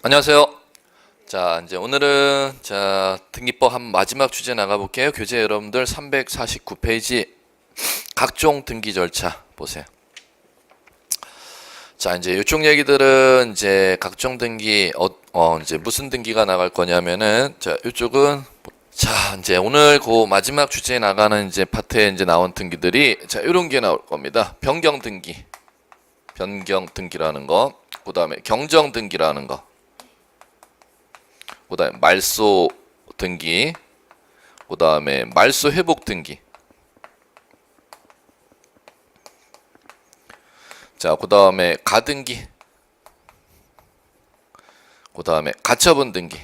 안녕하세요. 자, 이제 오늘은 등기법 한 마지막 주제 나가볼게요. 교재 여러분들 349페이지 각종 등기 절차 보세요. 자, 이제 이쪽 얘기들은 이제 각종 등기 이제 무슨 등기가 나갈 거냐면은 이쪽은 이제 오늘 그 마지막 주제에 나가는 이제 파트에 이제 나온 등기들이 이런 게 나올 겁니다. 변경 등기라는 거, 그다음에 경정 등기라는 거. 그 다음에 말소 등기, 그 다음에 말소 회복 등기, 그 다음에 가등기, 그 다음에 가처분 등기.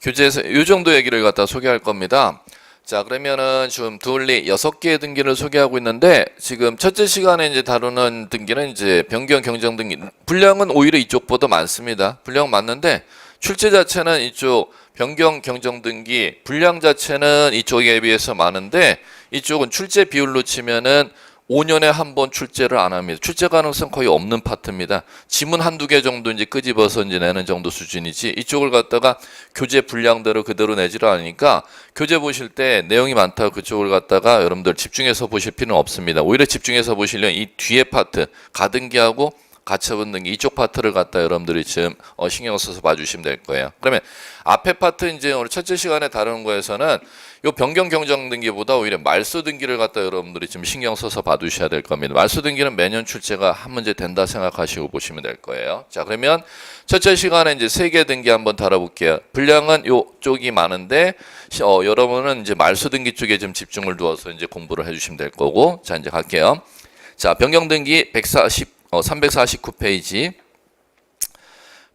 교재에서 이 정도 얘기를 갖다 소개할 겁니다. 자, 그러면은 지금 둘리 6개의 등기를 소개하고 있는데, 지금 첫째 시간에 이제 다루는 등기는 이제 변경 경정 등기. 분량은 오히려 이쪽보다 많습니다. 분량 많는데 출제 자체는 이쪽 변경 경정 등기 분량 자체는 이쪽에 비해서 많은데, 이쪽은 출제 비율로 치면은 5년에 한 번 출제를 안 합니다. 출제 가능성 거의 없는 파트입니다. 지문 한두 개 정도 이제 끄집어서 이제 내는 정도 수준이지, 이쪽을 갖다가 교재 분량대로 그대로 내지를 않으니까 교재 보실 때 내용이 많다고 그쪽을 갖다가 여러분들 집중해서 보실 필요는 없습니다. 오히려 집중해서 보시려면 이 뒤에 파트, 가등기하고 가처분 등기 이쪽 파트를 갖다 여러분들이 지금 신경 써서 봐주시면 될 거예요. 그러면 앞에 파트 이제 오늘 첫째 시간에 다루는 거에서는 요 변경 경정 등기보다 오히려 말소 등기를 갖다 여러분들이 좀 신경 써서 봐두셔야 될 겁니다. 말소 등기는 매년 출제가 한 문제 된다 생각하시고 보시면 될 거예요. 자, 그러면 첫째 시간에 이제 3개 등기 한번 다뤄볼게요. 분량은 요쪽이 많은데 여러분은 이제 말소 등기 쪽에 좀 집중을 두어서 이제 공부를 해주시면 될 거고, 자, 이제 갈게요. 자, 변경 등기 349페이지.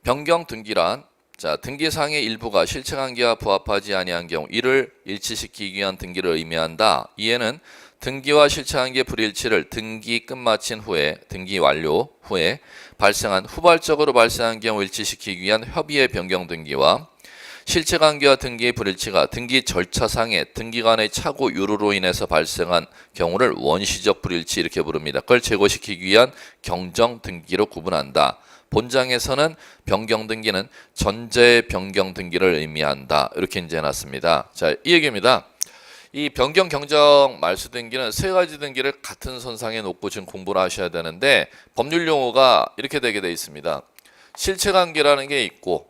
변경 등기란 등기사항의 일부가 실체관계와 부합하지 아니한 경우 이를 일치시키기 위한 등기를 의미한다. 이에는 등기와 실체관계 불일치를 등기 끝마친 후에 등기 완료 후에 발생한 후발적으로 발생한 경우 일치시키기 위한 협의의 변경 등기와 실체관계와 등기의 불일치가 등기 절차상의 등기간의 착오 유로로 인해서 발생한 경우를 원시적 불일치 이렇게 부릅니다. 그걸 제거시키기 위한 경정 등기로 구분한다. 본장에서는 변경 등기는 전제의 변경 등기를 의미한다. 이렇게 이제 해놨습니다. 자, 이 얘기입니다. 이 변경 경정 말소 등기는 3가지 등기를 같은 선상에 놓고 지금 공부를 하셔야 되는데, 법률 용어가 이렇게 되게 돼 있습니다. 실체관계라는 게 있고,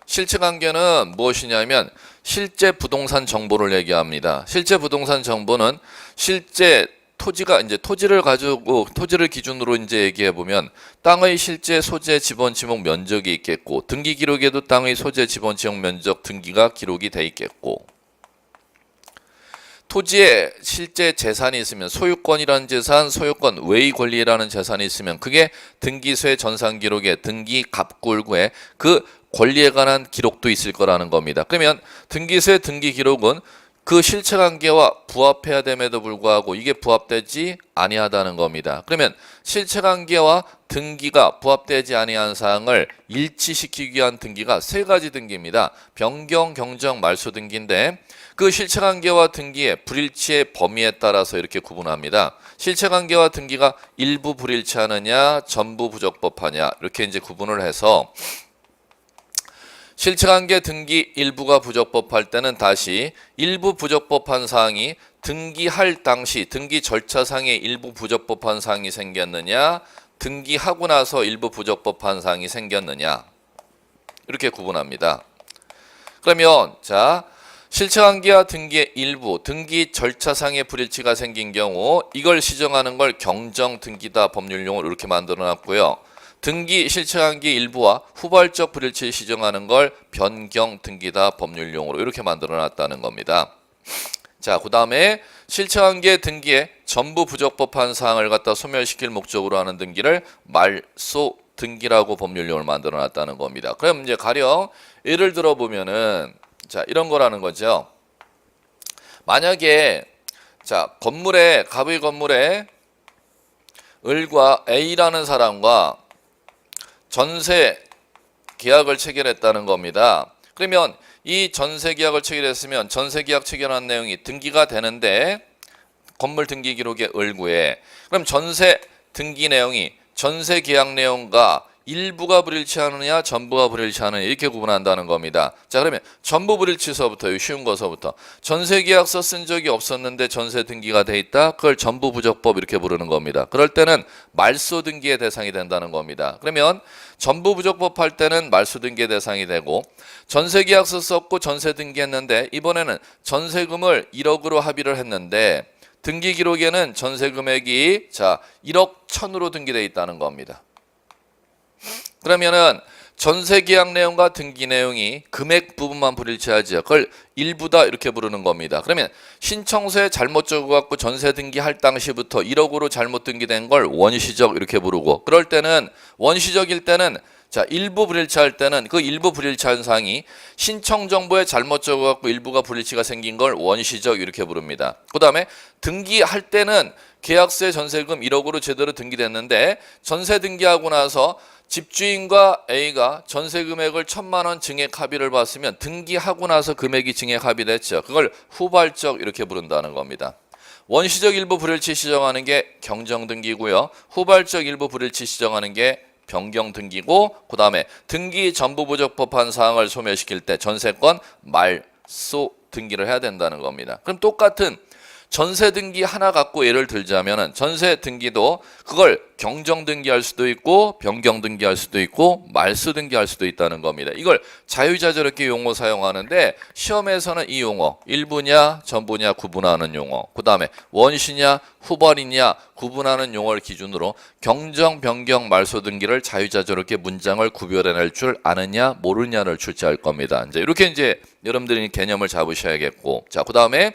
실체관계는 무엇이냐면 실제 부동산 정보를 얘기합니다. 실제 부동산 정보는 실제 토지가 이제 토지를 가지고 토지를 기준으로 이제 얘기해 보면 땅의 실제 소재 지번 지목 면적이 있겠고, 등기 기록에도 땅의 소재 지번 지목 면적 등기가 기록이 돼 있겠고, 토지에 실제 재산이 있으면 소유권이라는 재산, 소유권 외의 권리라는 재산이 있으면 그게 등기소의 전산 기록에 등기 갑굴구에 그 권리에 관한 기록도 있을 거라는 겁니다. 그러면 등기소의 등기 기록은 그 실체관계와 부합해야 됨에도 불구하고 이게 부합되지 아니하다는 겁니다. 그러면 실체관계와 등기가 부합되지 아니한 사항을 일치시키기 위한 등기가 3가지 등기입니다. 변경, 경정, 말소 등기인데, 그 실체관계와 등기의 불일치의 범위에 따라서 이렇게 구분합니다. 실체관계와 등기가 일부 불일치하느냐, 전부 부적법하냐, 이렇게 이제 구분을 해서 실체관계 등기 일부가 부적법할 때는 다시 일부 부적법한 사항이 등기할 당시 등기 절차상에 일부 부적법한 사항이 생겼느냐, 등기하고 나서 일부 부적법한 사항이 생겼느냐, 이렇게 구분합니다. 그러면 실체관계와 등기의 일부, 등기 절차상의 불일치가 생긴 경우 이걸 시정하는 걸 경정 등기다 법률용어로 이렇게 만들어 놨고요. 등기 실체관계 일부와 후발적 불일치를 시정하는 걸 변경 등기다 법률용어로 이렇게 만들어 놨다는 겁니다. 자, 그 다음에 실체관계 등기에 전부 부적법한 사항을 갖다 소멸시킬 목적으로 하는 등기를 말소 등기라고 법률용어를 만들어 놨다는 겁니다. 그럼 이제 가령 예를 들어 보면은 이런 거라는 거죠. 만약에 건물에 갑의 건물에 을과 A라는 사람과 전세 계약을 체결했다는 겁니다. 그러면 이 전세 계약을 체결했으면 전세 계약 체결한 내용이 등기가 되는데 건물 등기 기록에 을구에, 그럼 전세 등기 내용이 전세 계약 내용과 일부가 불일치하느냐 전부가 불일치하느냐 이렇게 구분한다는 겁니다. 자, 그러면 전부 불일치서부터 쉬운 거서부터 전세계약서 쓴 적이 없었는데 전세 등기가 돼 있다. 그걸 전부 부적법 이렇게 부르는 겁니다. 그럴 때는 말소 등기의 대상이 된다는 겁니다. 그러면 전부 부적법 할 때는 말소 등기의 대상이 되고 전세계약서 썼고 전세 등기했는데 이번에는 전세금을 1억으로 합의를 했는데 등기 기록에는 전세 금액이 1억 1,000으로 등기되어 있다는 겁니다. 그러면은 전세 계약 내용과 등기 내용이 금액 부분만 불일치하죠. 그걸 일부다 이렇게 부르는 겁니다. 그러면 신청서에 잘못 적어갖고 전세 등기할 당시부터 1억으로 잘못 등기된 걸 원시적 이렇게 부르고 그럴 때는 원시적일 때는 일부 불일치할 때는 그 일부 불일치한 사항이 신청 정보에 잘못 적어갖고 일부가 불일치가 생긴 걸 원시적 이렇게 부릅니다. 그 다음에 등기할 때는 계약서에 전세금 1억으로 제대로 등기됐는데 전세 등기하고 나서 집주인과 A가 전세 금액을 1,000만 원 증액 합의를 봤으면 등기하고 나서 금액이 증액 합의됐죠. 그걸 후발적 이렇게 부른다는 겁니다. 원시적 일부 불일치 시정하는 게 경정등기고요. 후발적 일부 불일치 시정하는 게 변경등기고 그 다음에 등기 전부 부적법한 사항을 소멸시킬 때 전세권 말소 등기를 해야 된다는 겁니다. 그럼 똑같은 전세 등기 하나 갖고 예를 들자면은 전세 등기도 그걸 경정 등기할 수도 있고 변경 등기할 수도 있고 말소 등기할 수도 있다는 겁니다. 이걸 자유자재롭게 용어 사용하는데 시험에서는 이 용어 일부냐 전부냐 구분하는 용어 그 다음에 원시냐 후발이냐 구분하는 용어를 기준으로 경정 변경 말소 등기를 자유자재롭게 문장을 구별해낼 줄 아느냐 모르냐를 출제할 겁니다. 이렇게 여러분들이 개념을 잡으셔야겠고 그 다음에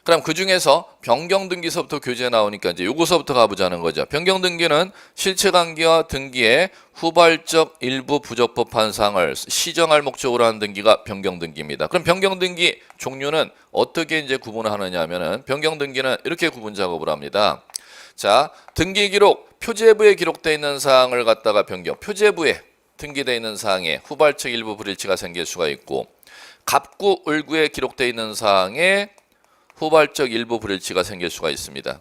그럼 그 중에서 변경등기서부터 교재에 나오니까 요거서부터 가보자는 거죠. 변경등기는 실체관계와 등기의 후발적 일부 부적법한 사항을 시정할 목적으로 하는 등기가 변경등기입니다. 그럼 변경등기 종류는 어떻게 구분하느냐 하면은 변경등기는 이렇게 구분 작업을 합니다. 등기기록 표제부에 기록되어 있는 사항을 갖다가 변경, 표제부에 등기되어 있는 사항에 후발적 일부 불일치가 생길 수가 있고 갑구, 을구에 기록되어 있는 사항에 후발적 일부 불일치가 생길 수가 있습니다.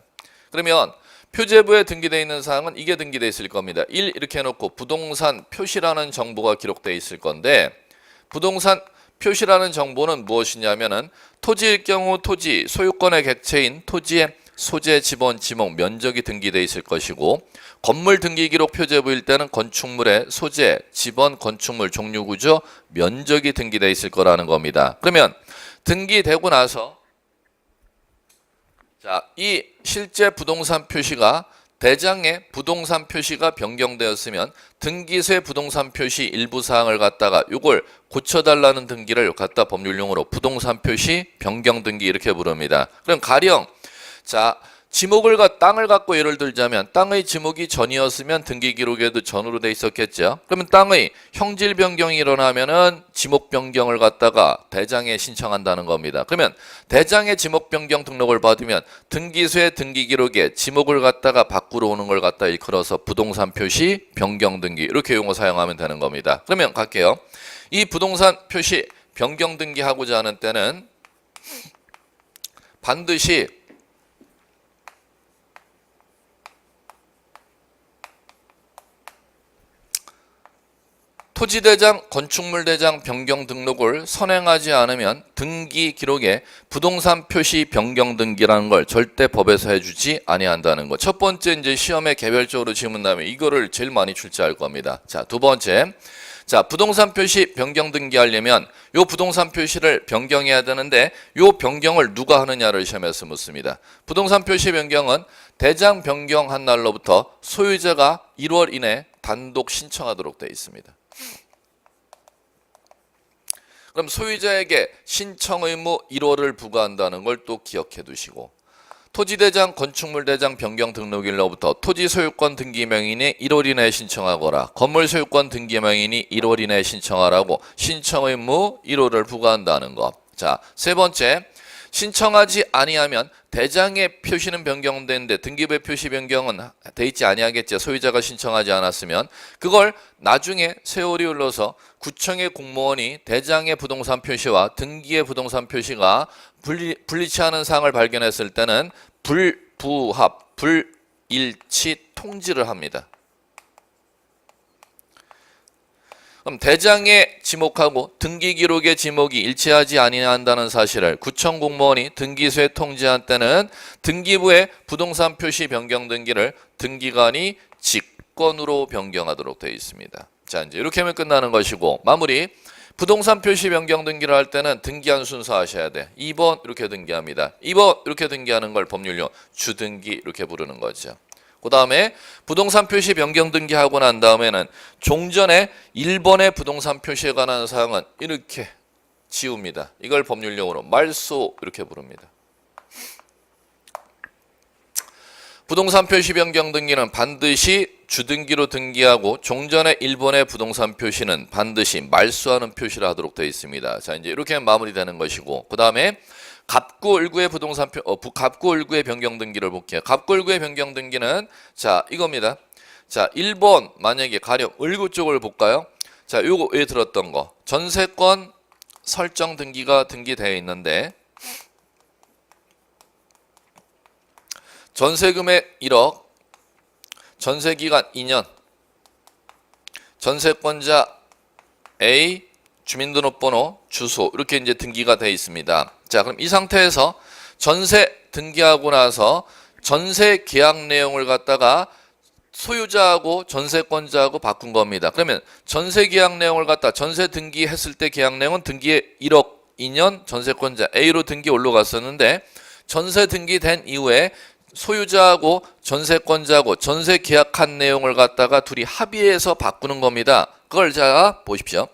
그러면 표제부에 등기되어 있는 사항은 이게 등기되어 있을 겁니다. 1 이렇게 해놓고 부동산 표시라는 정보가 기록되어 있을 건데 부동산 표시라는 정보는 무엇이냐면은 토지일 경우 토지, 소유권의 객체인 토지의 소재, 지번, 지목, 면적이 등기되어 있을 것이고 건물 등기기록 표제부일 때는 건축물의 소재, 지번, 건축물, 종류구조, 면적이 등기되어 있을 거라는 겁니다. 그러면 등기되고 나서 이 실제 부동산 표시가 대장의 부동산 표시가 변경되었으면 등기소의 부동산 표시 일부 사항을 갖다가 이걸 고쳐달라는 등기를 갖다 법률용어로 부동산 표시 변경 등기 이렇게 부릅니다. 그럼 가령 땅을 갖고 예를 들자면 땅의 지목이 전이었으면 등기 기록에도 전으로 돼 있었겠죠. 그러면 땅의 형질 변경이 일어나면은 지목 변경을 갖다가 대장에 신청한다는 겁니다. 그러면 대장의 지목 변경 등록을 받으면 등기소의 등기 기록에 지목을 갖다가 바꾸러 오는 걸 갖다 일컬어서 부동산 표시 변경 등기 이렇게 용어 사용하면 되는 겁니다. 그러면 갈게요. 이 부동산 표시 변경 등기하고자 하는 때는 반드시 토지대장, 건축물대장 변경 등록을 선행하지 않으면 등기 기록에 부동산 표시 변경 등기라는 걸 절대 법에서 해주지 아니한다는 것. 첫 번째 시험에 개별적으로 질문 나면 이거를 제일 많이 출제할 겁니다. 두 번째. 부동산 표시 변경 등기하려면 요 부동산 표시를 변경해야 되는데 요 변경을 누가 하느냐를 시험에서 묻습니다. 부동산 표시 변경은 대장 변경한 날로부터 소유자가 1월 이내 단독 신청하도록 되어 있습니다. 그럼 소유자에게 신청 의무 1월을 부과한다는 걸 또 기억해 두시고 토지대장, 건축물대장 변경 등록일로부터 토지소유권 등기명인이 1월 이내에 신청하거라. 건물소유권 등기명인이 1월 이내에 신청하라고 신청 의무 1월을 부과한다는 것. 세 번째. 신청하지 아니하면 대장의 표시는 변경되는데 등기부의 표시 변경은 돼 있지 아니하겠죠. 소유자가 신청하지 않았으면 그걸 나중에 세월이 흘러서 구청의 공무원이 대장의 부동산 표시와 등기의 부동산 표시가 분리치하는 사항을 발견했을 때는 불부합, 일치 통지를 합니다. 그럼 대장의 지목하고 등기 기록의 지목이 일치하지 아니한다는 사실을 구청 공무원이 등기소에 통지한 때는 등기부의 부동산 표시 변경 등기를 등기관이 직권으로 변경하도록 되어 있습니다. 자, 이제 이렇게 하면 끝나는 것이고, 마무리. 부동산 표시 변경 등기를 할 때는 등기한 순서 하셔야 돼. 2번 이렇게 등기합니다. 2번 이렇게 등기하는 걸 법률용 주등기 이렇게 부르는 거죠. 그 다음에 부동산 표시 변경 등기하고 난 다음에는 종전에 1번의 부동산 표시에 관한 사항은 이렇게 지웁니다. 이걸 법률용어로 말소 이렇게 부릅니다. 부동산 표시 변경 등기는 반드시 주등기로 등기하고 종전의 1번의 부동산 표시는 반드시 말소하는 표시를 하도록 되어 있습니다. 자, 이제 이렇게 마무리되는 것이고, 그 다음에 갑구을구의 부동산 갑구을구의 변경 등기를 볼게요. 갑구을구의 변경 등기는 자, 이겁니다. 자, 1번 만약에 가령 을구 쪽을 볼까요? 자, 요거 왜 들었던 거. 전세권 설정 등기가 등기되어 있는데 전세금액 1억, 전세기간 2년, 전세권자 A, 주민등록번호, 주소 이렇게 이제 등기가 되어 있습니다. 자, 그럼 이 상태에서 전세 등기하고 나서 전세 계약 내용을 갖다가 소유자하고 전세권자하고 바꾼 겁니다. 그러면 전세 계약 내용을 갖다 전세 등기했을 때 계약 내용은 등기에 1억 2년 전세권자 A로 등기 올라갔었는데 전세 등기된 이후에 소유자하고 전세권자하고 전세 계약한 내용을 갖다가 둘이 합의해서 바꾸는 겁니다. 그걸 자 보십시오.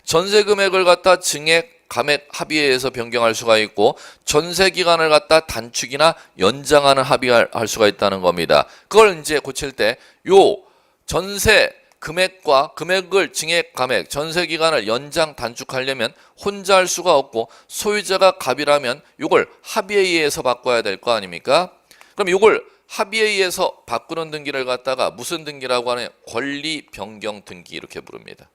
전세 금액을 갖다 증액, 감액 합의해서 변경할 수가 있고 전세 기간을 갖다 단축이나 연장하는 합의할 수가 있다는 겁니다. 그걸 이제 고칠 때 요 전세 금액과 금액을 증액, 감액, 전세 기간을 연장, 단축하려면 혼자 할 수가 없고 소유자가 갑이라면 요걸 합의에 의해서 바꿔야 될 거 아닙니까? 그럼 이걸 합의에 의해서 바꾸는 등기를 갖다가 무슨 등기라고 하냐? 권리 변경 등기 이렇게 부릅니다.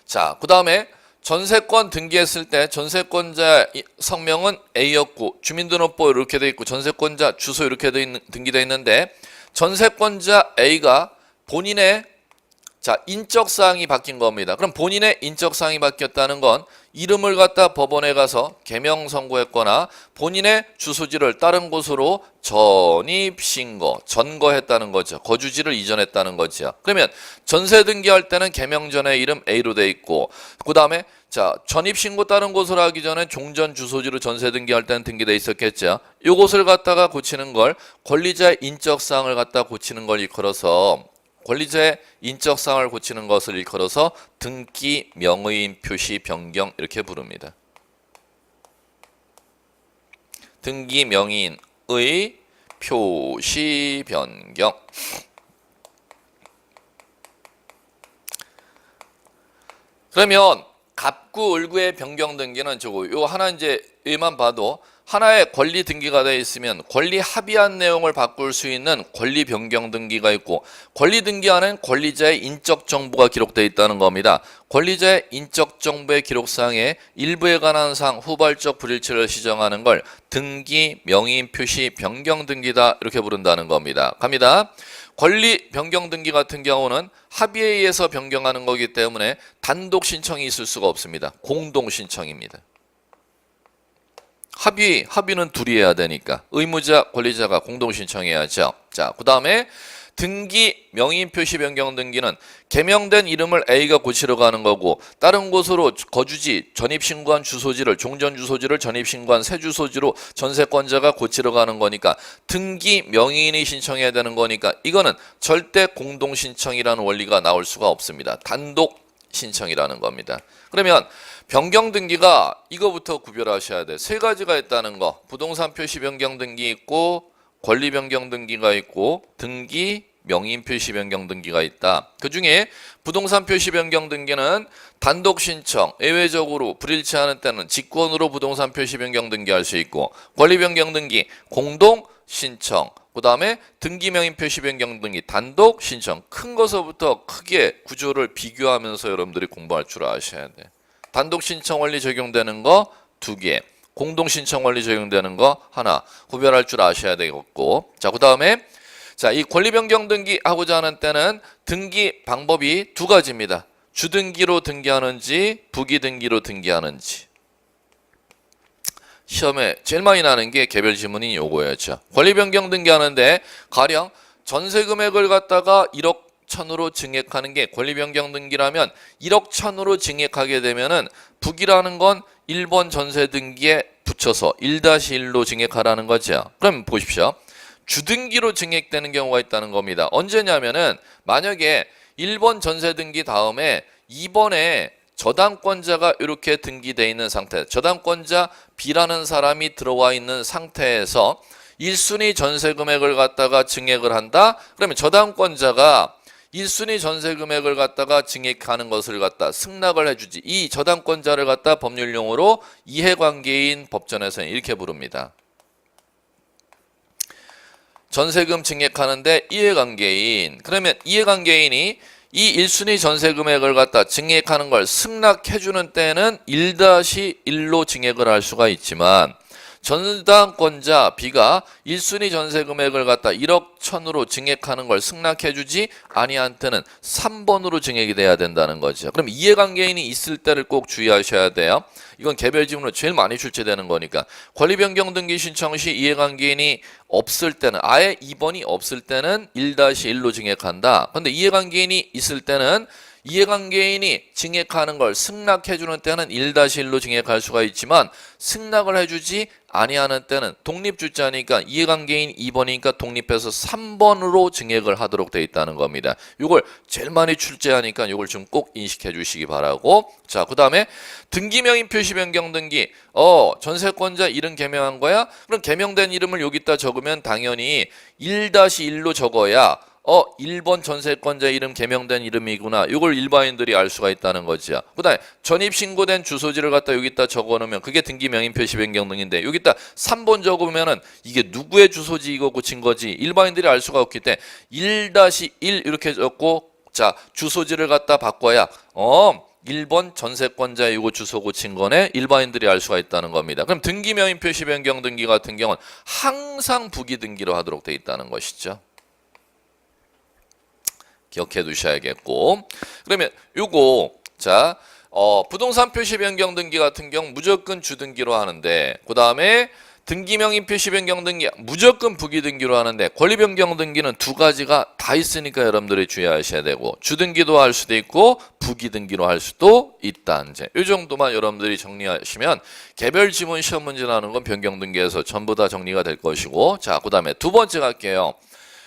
자, 그 다음에 전세권 등기했을 때 전세권자 성명은 A였고 주민등록번호 이렇게 돼 있고 전세권자 주소 이렇게 등기되어 있는데 전세권자 A가 본인의 자, 인적사항이 바뀐 겁니다. 그럼 본인의 인적사항이 바뀌었다는 건 이름을 갖다 법원에 가서 개명 선고했거나 본인의 주소지를 다른 곳으로 전입신고, 전거했다는 거죠. 거주지를 이전했다는 거죠. 그러면 전세 등기할 때는 개명 전에 이름 A로 돼 있고 그 다음에 자, 전입신고 다른 곳으로 하기 전에 종전 주소지로 전세 등기할 때는 등기돼 있었겠죠. 요것을 갖다가 고치는 걸 권리자의 인적사항을 갖다 고치는 걸 일컬어서 권리자의 인적사항을 고치는 것을 일컬어서 등기 명의인 표시 변경 이렇게 부릅니다. 등기 명의인의 표시 변경. 그러면 갑구을구의 변경 등기는 저거 요 하나 이제 얘만 봐도 하나의 권리 등기가 되어 있으면 권리 합의한 내용을 바꿀 수 있는 권리 변경 등기가 있고 권리 등기 안에는 권리자의 인적 정보가 기록되어 있다는 겁니다. 권리자의 인적 정보의 기록사항에 일부에 관한 사항 후발적 불일치를 시정하는 걸 등기 명의인 표시 변경 등기다 이렇게 부른다는 겁니다. 갑니다. 권리 변경 등기 같은 경우는 합의에 의해서 변경하는 거기 때문에 단독 신청이 있을 수가 없습니다. 공동 신청입니다. 합의는 둘이 해야 되니까 의무자, 권리자가 공동 신청해야죠. 자, 그 다음에 등기 명의인 표시 변경 등기는 개명된 이름을 A가 고치러 가는 거고 다른 곳으로 거주지, 전입신고한 주소지를 종전 주소지를 전입신고한 새 주소지로 전세권자가 고치러 가는 거니까 등기 명의인이 신청해야 되는 거니까 이거는 절대 공동 신청이라는 원리가 나올 수가 없습니다. 단독 신청이라는 겁니다. 그러면 변경 등기가 이거부터 구별하셔야 돼. 세 가지가 있다는 거. 부동산 표시 변경 등기 있고 권리 변경 등기가 있고 등기 명의인 표시 변경 등기가 있다. 그중에 부동산 표시 변경 등기는 단독 신청, 예외적으로 불일치하는 때는 직권으로 부동산 표시 변경 등기할 수 있고 권리 변경 등기 공동 신청, 그 다음에 등기 명의인 표시 변경 등기 단독 신청. 큰 것부터 크게 구조를 비교하면서 여러분들이 공부할 줄 아셔야 돼. 단독 신청 원리 적용되는 거 2개, 공동 신청 원리 적용되는 거 하나 구별할 줄 아셔야 되겠고, 자, 그다음에 자, 이 권리 변경 등기 하고자 하는 때는 등기 방법이 두 가지입니다. 주등기로 등기하는지 부기 등기로 등기하는지. 시험에 제일 많이 나는 게 개별 지문이 요거였죠. 권리 변경 등기하는데 가령 전세 금액을 갖다가 1억 1천으로 증액하는 게 권리 변경 등기라면 1억 1천으로 증액하게 되면은 부기라는 건 1번 전세 등기에 붙여서 1-1로 증액하라는 거죠. 그럼 보십시오. 주등기로 증액되는 경우가 있다는 겁니다. 언제냐면은 만약에 1번 전세 등기 다음에 2번에 저당권자가 이렇게 등기되어 있는 상태, 저당권자 B라는 사람이 들어와 있는 상태에서 1순위 전세 금액을 갖다가 증액을 한다. 그러면 저당권자가 1순위 전세 금액을 갖다가 증액하는 것을 갖다 승낙을 해주지. 이 저당권자를 갖다 법률용어로 이해관계인 법전에서는 이렇게 부릅니다. 전세금 증액하는데 이해관계인. 그러면 이해관계인이 이 1순위 전세 금액을 갖다 증액하는 걸 승낙해주는 때는 1-1로 증액을 할 수가 있지만 전당권자 B가 1순위 전세 금액을 갖다 1억 1천으로 증액하는 걸 승낙해주지 아니한 때는 3번으로 증액이 돼야 된다는 거죠. 그럼 이해관계인이 있을 때를 꼭 주의하셔야 돼요. 이건 개별 지문으로 제일 많이 출제되는 거니까 권리 변경 등기 신청 시 이해관계인이 없을 때는 아예 2번이 없을 때는 1-1로 증액한다. 그런데 이해관계인이 있을 때는 이해관계인이 증액하는 걸 승낙해주는 때는 1-1로 증액할 수가 있지만 승낙을 해주지 아니하는 때는 독립주자니까 이해관계인 2번이니까 독립해서 3번으로 증액을 하도록 되어 있다는 겁니다. 이걸 제일 많이 출제하니까 이걸 좀 꼭 인식해 주시기 바라고. 자, 그 다음에 등기명의 표시 변경 등기. 전세권자 이름 개명한 거야? 그럼 개명된 이름을 여기다 적으면 당연히 1-1로 적어야 1번 전세권자 이름 개명된 이름이구나. 이걸 일반인들이 알 수가 있다는 거죠. 그 다음에 전입신고된 주소지를 갖다 여기다 적어놓으면 그게 등기명의 표시 변경 등인데 여기다 3번 적으면은 이게 누구의 주소지 이거 고친 거지 일반인들이 알 수가 없기 때문에 1-1 이렇게 적고 자 주소지를 갖다 바꿔야 1번 전세권자 이거 주소 고친 거네 일반인들이 알 수가 있다는 겁니다. 그럼 등기명의 표시 변경 등기 같은 경우는 항상 부기 등기로 하도록 돼 있다는 것이죠. 기억해 두셔야겠고. 그러면 요거 자 부동산 표시 변경 등기 같은 경우 무조건 주등기로 하는데 그 다음에 등기명의 표시 변경 등기 무조건 부기 등기로 하는데 권리 변경 등기는 두 가지가 다 있으니까 여러분들이 주의하셔야 되고 주등기도 할 수도 있고 부기 등기로 할 수도 있다. 이제 이 정도만 여러분들이 정리하시면 개별 지문 시험 문제 나오는 건 변경 등기에서 전부 다 정리가 될 것이고. 자, 그 다음에 두 번째 갈게요.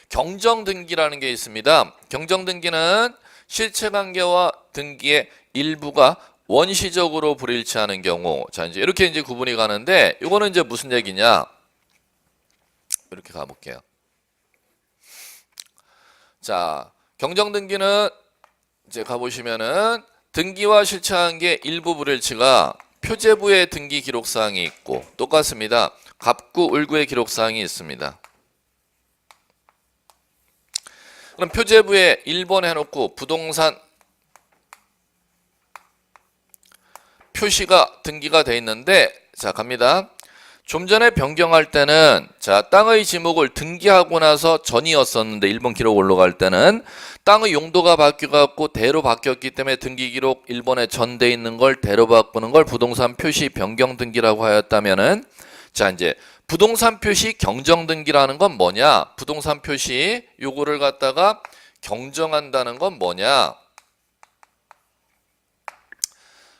경정등기라는 게 있습니다. 경정등기는 실체관계와 등기의 일부가 원시적으로 불일치하는 경우. 자, 이제 이렇게 이제 구분이 가는데 이거는 이제 무슨 얘기냐? 이렇게 가볼게요. 자, 경정등기는 이제 가보시면은 등기와 실체관계 일부 불일치가 표제부의 등기 기록사항이 있고 똑같습니다. 갑구, 을구의 기록사항이 있습니다. 그럼 표제부에 1번 해놓고 부동산 표시가 등기가 돼 있는데 자 갑니다. 좀 전에 변경할 때는 자 땅의 지목을 등기하고 나서 전이었었는데 1번 기록 올라갈 때는 땅의 용도가 바뀌어갖고 대로 바뀌었기 때문에 등기 기록 1번에 전돼 있는 걸 대로 바꾸는 걸 부동산 표시 변경 등기라고 하였다면은 자 이제 부동산 표시 경정 등기라는 건 뭐냐? 부동산 표시 요거를 갖다가 경정한다는 건 뭐냐?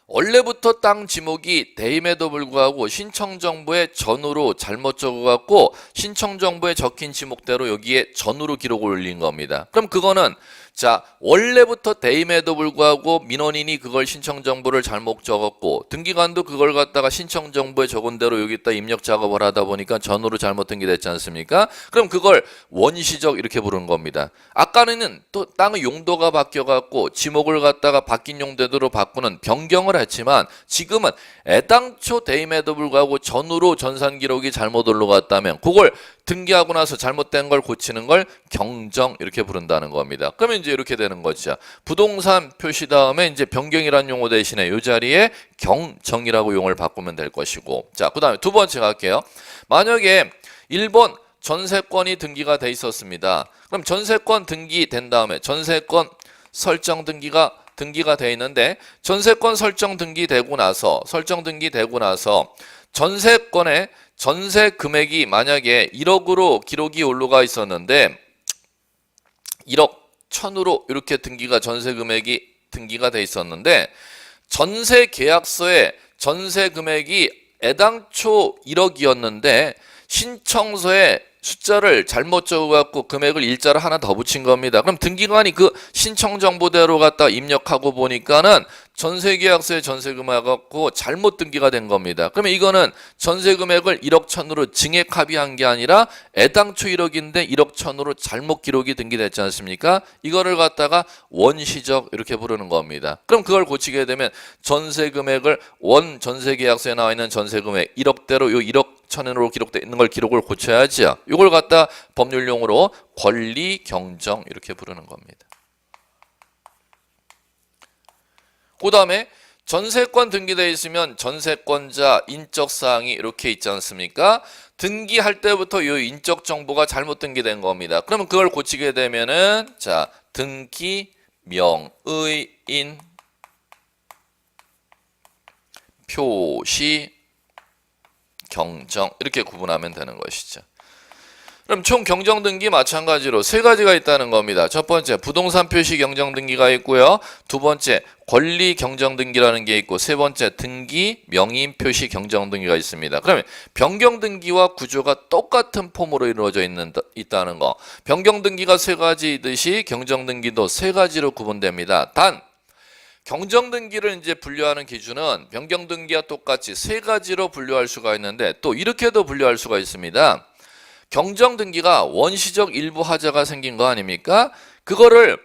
원래부터 땅 지목이 돼임에도 불구하고 신청정보에 전으로 잘못 적어갖고 신청정보에 적힌 지목대로 여기에 전으로 기록을 올린 겁니다. 그럼 그거는 자 원래부터 돼임에도 불구하고 민원인이 그걸 신청정보를 잘못 적었고 등기관도 그걸 갖다가 신청정보에 적은 대로 여기다 입력 작업을 하다 보니까 전으로 잘못 등기됐지 않습니까? 그럼 그걸 원시적 이렇게 부르는 겁니다. 아까는 또 땅의 용도가 바뀌어갖고 지목을 갖다가 바뀐 용도대로 바꾸는 변경을 했지만 지금은 애당초 돼임에도 불구하고 전으로 전산 기록이 잘못 올라갔다면 그걸 등기하고 나서 잘못된 걸 고치는 걸 경정 이렇게 부른다는 겁니다. 그러면 이제 이제 이렇게 되는 거죠. 부동산 표시 다음에 이제 변경이라는 용어 대신에 이 자리에 경정이라고 용어를 바꾸면 될 것이고. 자, 그 다음에 두 번째 갈게요. 만약에 1번 전세권이 등기가 돼 있었습니다. 그럼 전세권 등기된 다음에 전세권 설정 등기가 돼 있는데 전세권 설정 등기되고 나서 전세권의 전세 금액이 만약에 1억으로 기록이 올라가 있었는데 1억 1000으로 이렇게 전세 금액이 등기가 돼 있었는데 전세 계약서에 전세 금액이 애당초 1억이었는데 신청서에 숫자를 잘못 적어갖고 금액을 일자를 하나 더 붙인 겁니다. 그럼 등기관이 그 신청 정보대로 갖다 입력하고 보니까는 전세계약서에 전세금액 갖고 잘못 등기가 된 겁니다. 그러면 이거는 전세금액을 1억 1000으로 증액 합의한 게 아니라 애당초 1억인데 1억 1000으로 잘못 기록이 등기됐지 않습니까? 이거를 갖다가 원시적 이렇게 부르는 겁니다. 그럼 그걸 고치게 되면 전세금액을 원 전세계약서에 나와 있는 전세금액 1억대로 요 1억 1000원으로 기록되어 있는 걸 기록을 고쳐야지요. 이걸 갖다 법률용어로 권리경정 이렇게 부르는 겁니다. 그 다음에 전세권 등기되어 있으면 전세권자 인적사항이 이렇게 있지 않습니까? 등기할 때부터 이 인적 정보가 잘못 등기된 겁니다. 그러면 그걸 고치게 되면은 자 등기 명의인 표시 경정 이렇게 구분하면 되는 것이죠. 그럼 총 경정 등기 마찬가지로 세 가지가 있다는 겁니다. 첫 번째 부동산 표시 경정 등기가 있고요. 두 번째 권리 경정 등기라는 게 있고 세 번째 등기 명의인 표시 경정 등기가 있습니다. 그러면 변경 등기와 구조가 똑같은 폼으로 이루어져 있다는 거. 변경 등기가 세 가지이듯이 경정 등기도 세 가지로 구분됩니다. 단 경정 등기를 이제 분류하는 기준은 변경 등기와 똑같이 세 가지로 분류할 수가 있는데 또 이렇게도 분류할 수가 있습니다. 경정 등기가 원시적 일부 하자가 생긴 거 아닙니까? 그거를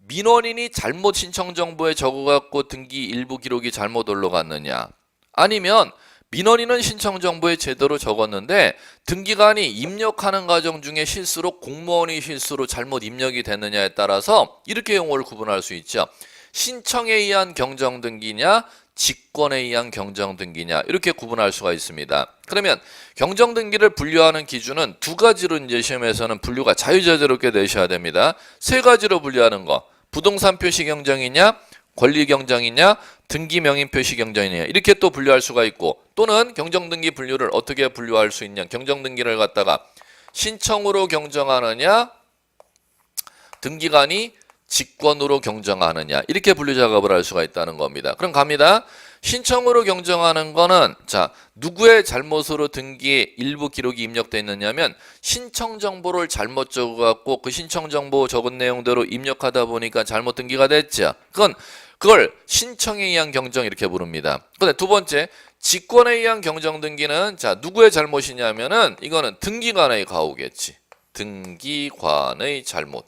민원인이 잘못 신청 정보에 적어갖고 등기 일부 기록이 잘못 올라갔느냐 아니면 민원인은 신청 정보에 제대로 적었는데 등기관이 입력하는 과정 중에 실수로 공무원이 실수로 잘못 입력이 됐느냐에 따라서 이렇게 용어를 구분할 수 있죠. 신청에 의한 경정 등기냐 직권에 의한 경정 등기냐 이렇게 구분할 수가 있습니다. 그러면 경정 등기를 분류하는 기준은 두 가지로 이제 시험에서는 분류가 자유자재롭게 되셔야 됩니다. 세 가지로 분류하는 거. 부동산 표시 경정이냐, 권리 경정이냐, 등기 명인 표시 경정이냐 이렇게 또 분류할 수가 있고 또는 경정 등기 분류를 어떻게 분류할 수 있냐? 경정 등기를 갖다가 신청으로 경정하느냐, 등기관이 직권으로 경정하느냐 이렇게 분류 작업을 할 수가 있다는 겁니다. 그럼 갑니다. 신청으로 경정하는 거는 자 누구의 잘못으로 등기에 일부 기록이 입력되어 있느냐면 신청 정보를 잘못 적어갖고 그 신청 정보 적은 내용대로 입력하다 보니까 잘못 등기가 됐죠. 그걸 신청에 의한 경정 이렇게 부릅니다. 근데 두 번째 직권에 의한 경정 등기는 자 누구의 잘못이냐면은 이거는 등기관의 가오겠지. 등기관의 잘못.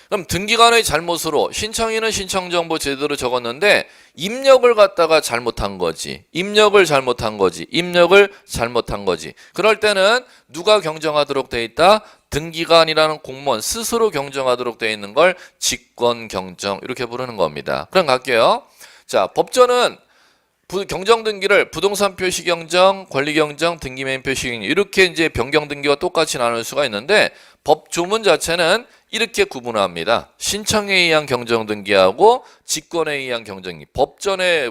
그럼 등기관의 잘못으로 신청인은 신청정보 제대로 적었는데 입력을 갖다가 잘못한 거지. 입력을 잘못한 거지. 그럴 때는 누가 경정하도록 돼 있다? 등기관이라는 공무원 스스로 경정하도록 돼 있는 걸 직권경정 이렇게 부르는 겁니다. 그럼 갈게요. 자, 법전은 경정 등기를 부동산 표시 경정, 권리 경정, 등기 명인 표시 경정 이렇게 이제 변경 등기와 똑같이 나눌 수가 있는데 법 조문 자체는 이렇게 구분합니다. 신청에 의한 경정 등기하고 직권에 의한 경정 등기. 법전에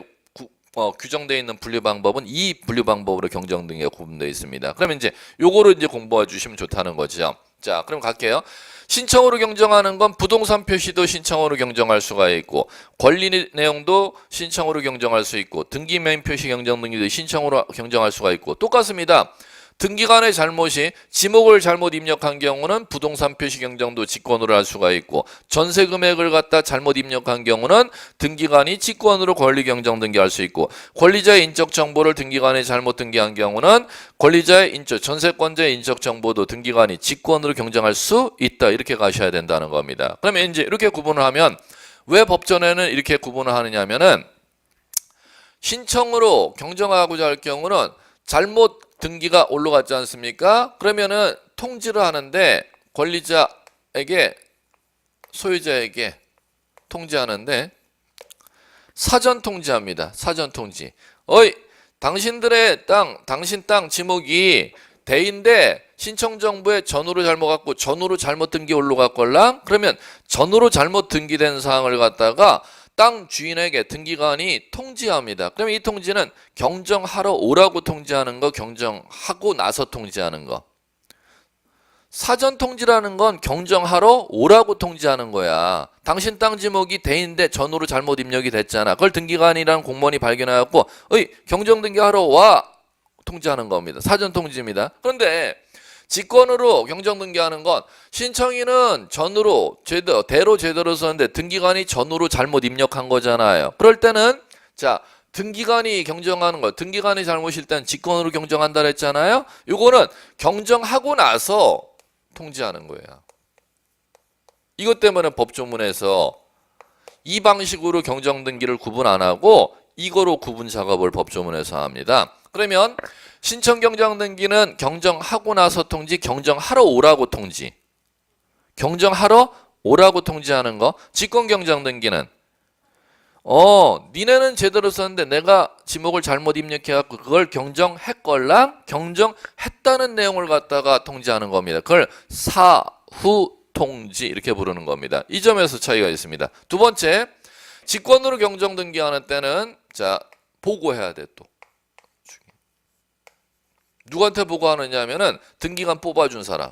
규정되어 있는 분류 방법은 이 분류 방법으로 경정 등기가 구분되어 있습니다. 그러면 이제 요거를 이제 공부해 주시면 좋다는 거죠. 자, 그럼 갈게요. 신청으로 경정하는 건 부동산 표시도 신청으로 경정할 수가 있고 권리 내용도 신청으로 경정할 수 있고 등기 명인 표시 경정 등기도 신청으로 경정할 수가 있고 똑같습니다. 등기관의 잘못이 지목을 잘못 입력한 경우는 부동산 표시 경정도 직권으로 할 수가 있고 전세 금액을 갖다 잘못 입력한 경우는 등기관이 직권으로 권리 경정 등기할 수 있고 권리자의 인적 정보를 등기관이 잘못 등기한 경우는 권리자의 전세권자의 인적 정보도 등기관이 직권으로 경정할 수 있다. 이렇게 가셔야 된다는 겁니다. 그러면 이제 이렇게 구분을 하면 왜 법전에는 이렇게 구분을 하느냐면은 신청으로 경정하고자 할 경우는 잘못 등기가 올라갔지 않습니까? 그러면은 통지를 하는데 권리자에게 소유자에게 통지하는데 사전 통지합니다. 사전 통지. 어이, 당신들의 땅, 당신 땅 지목이 대인데 신청정부에 전후로 잘못 갖고 전후로 잘못 등기 올라갔걸랑? 그러면 전후로 잘못 등기된 사항을 갖다가 땅 주인에게 등기관이 통지합니다. 그러면 이 통지는 경정하러 오라고 통지하는 거, 경정하고 나서 통지하는 거. 사전 통지라는 건 경정하러 오라고 통지하는 거야. 당신 땅 지목이 대인데 전후로 잘못 입력이 됐잖아. 그걸 등기관이라는 공무원이 발견해갖고 어이, 경정 등기하러 와 통지하는 겁니다. 사전 통지입니다. 그런데 직권으로 경정 등기하는 건 신청인은 전후로 제대로 썼는데 등기관이 전후로 잘못 입력한 거잖아요. 그럴 때는 자, 등기관이 경정하는 거, 등기관이 잘못일 땐 직권으로 경정한다 그랬잖아요. 요거는 경정하고 나서 통지하는 거예요. 이것 때문에 법조문에서 이 방식으로 경정 등기를 구분 안 하고 이거로 구분 작업을 법조문에서 합니다. 그러면 신청 경정 등기는 경정하고 나서 통지, 경정하러 오라고 통지. 경정하러 오라고 통지하는 거. 직권 경정 등기는 니네는 제대로 썼는데 내가 지목을 잘못 입력해갖고 그걸 경정했걸랑 경정했다는 내용을 갖다가 통지하는 겁니다. 그걸 사후 통지 이렇게 부르는 겁니다. 이 점에서 차이가 있습니다. 두 번째, 직권으로 경정 등기하는 때는 자 보고해야 돼 또. 누구한테 보고하느냐 하면은 등기관 뽑아준 사람.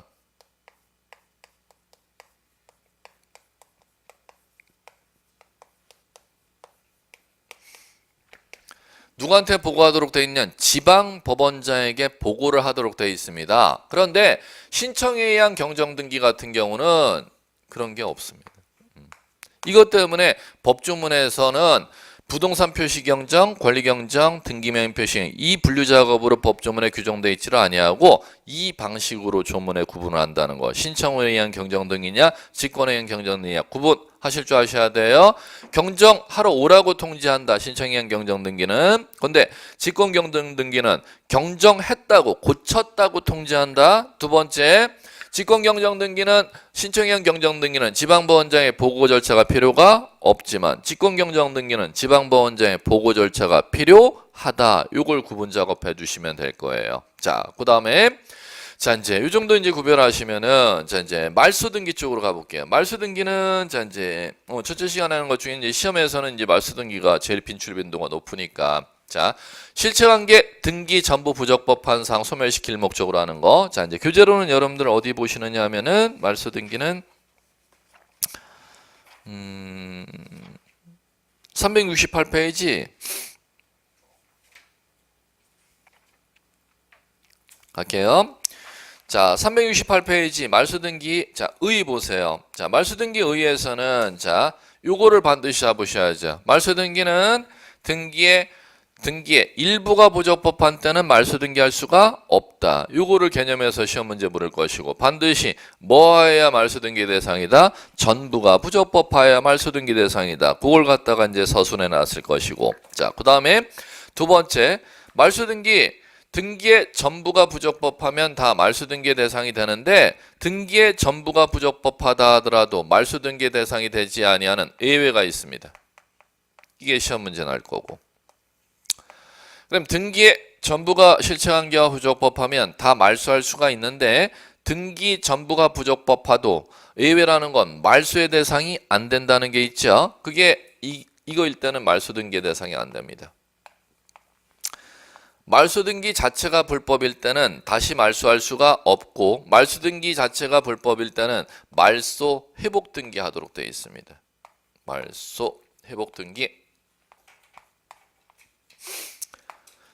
누구한테 보고하도록 되어 있냐면 지방법원장에게 보고를 하도록 되어 있습니다. 그런데 신청에 의한 경정등기 같은 경우는 그런 게 없습니다. 이것 때문에 법조문에서는 부동산 표시경정, 권리경정, 등기명의 표시 이 분류작업으로 법조문에 규정되어 있지를 아니하고 이 방식으로 조문에 구분을 한다는 거. 신청에 의한 경정등기냐 직권에 의한 경정등기냐 구분하실 줄 아셔야 돼요. 경정하러 오라고 통지한다. 신청에 의한 경정등기는. 근데 직권 경정등기는 경정했다고 고쳤다고 통지한다. 두 번째, 직권 경정 등기는 신청형 경정 등기는 지방법원장의 보고 절차가 필요가 없지만 직권 경정 등기는 지방법원장의 보고 절차가 필요하다. 요걸 구분 작업해 주시면 될 거예요. 자, 그다음에 자 이제 요 정도 이제 구별하시면은 자 이제 말소 등기 쪽으로 가 볼게요. 말소 등기는 자 이제 첫째 시간에 하는 것 중에 이제 시험에서는 이제 말소 등기가 제일 빈출 빈도가 높으니까 자, 실체관계 등기 전부 부적법한 사항 소멸시킬 목적으로 하는 거. 자, 이제 교재로는 여러분들 어디 보시느냐 하면은 말소 등기는 368페이지 갈게요. 자, 368페이지 말소 등기 자, 의 보세요. 자, 말소 등기 의에서는 자, 요거를 반드시 잡으셔야죠. 말소 등기는 등기의 일부가 부적법한 때는 말소 등기할 수가 없다. 요거를 개념해서 시험 문제 물을 것이고 반드시 뭐해야 말소 등기 대상이다? 전부가 부적법하여야 말소 등기 대상이다. 그걸 갖다가 이제 서술해 놨을 것이고 자, 그다음에 두 번째 말소 등기의 전부가 부적법하면 다 말소 등기 대상이 되는데 등기의 전부가 부적법하다 하더라도 말소 등기 대상이 되지 아니하는 예외가 있습니다. 이게 시험 문제 날 거고. 그럼 등기의 전부가 실체관계와 부적법하면 다 말소할 수가 있는데 등기 전부가 부적법하도 예외라는 건 말소의 대상이 안 된다는 게 있죠. 그게 이거일 때는 말소 등기의 대상이 안 됩니다. 말소 등기 자체가 불법일 때는 다시 말소할 수가 없고 말소 등기 자체가 불법일 때는 말소 회복 등기 하도록 되어 있습니다. 말소 회복 등기.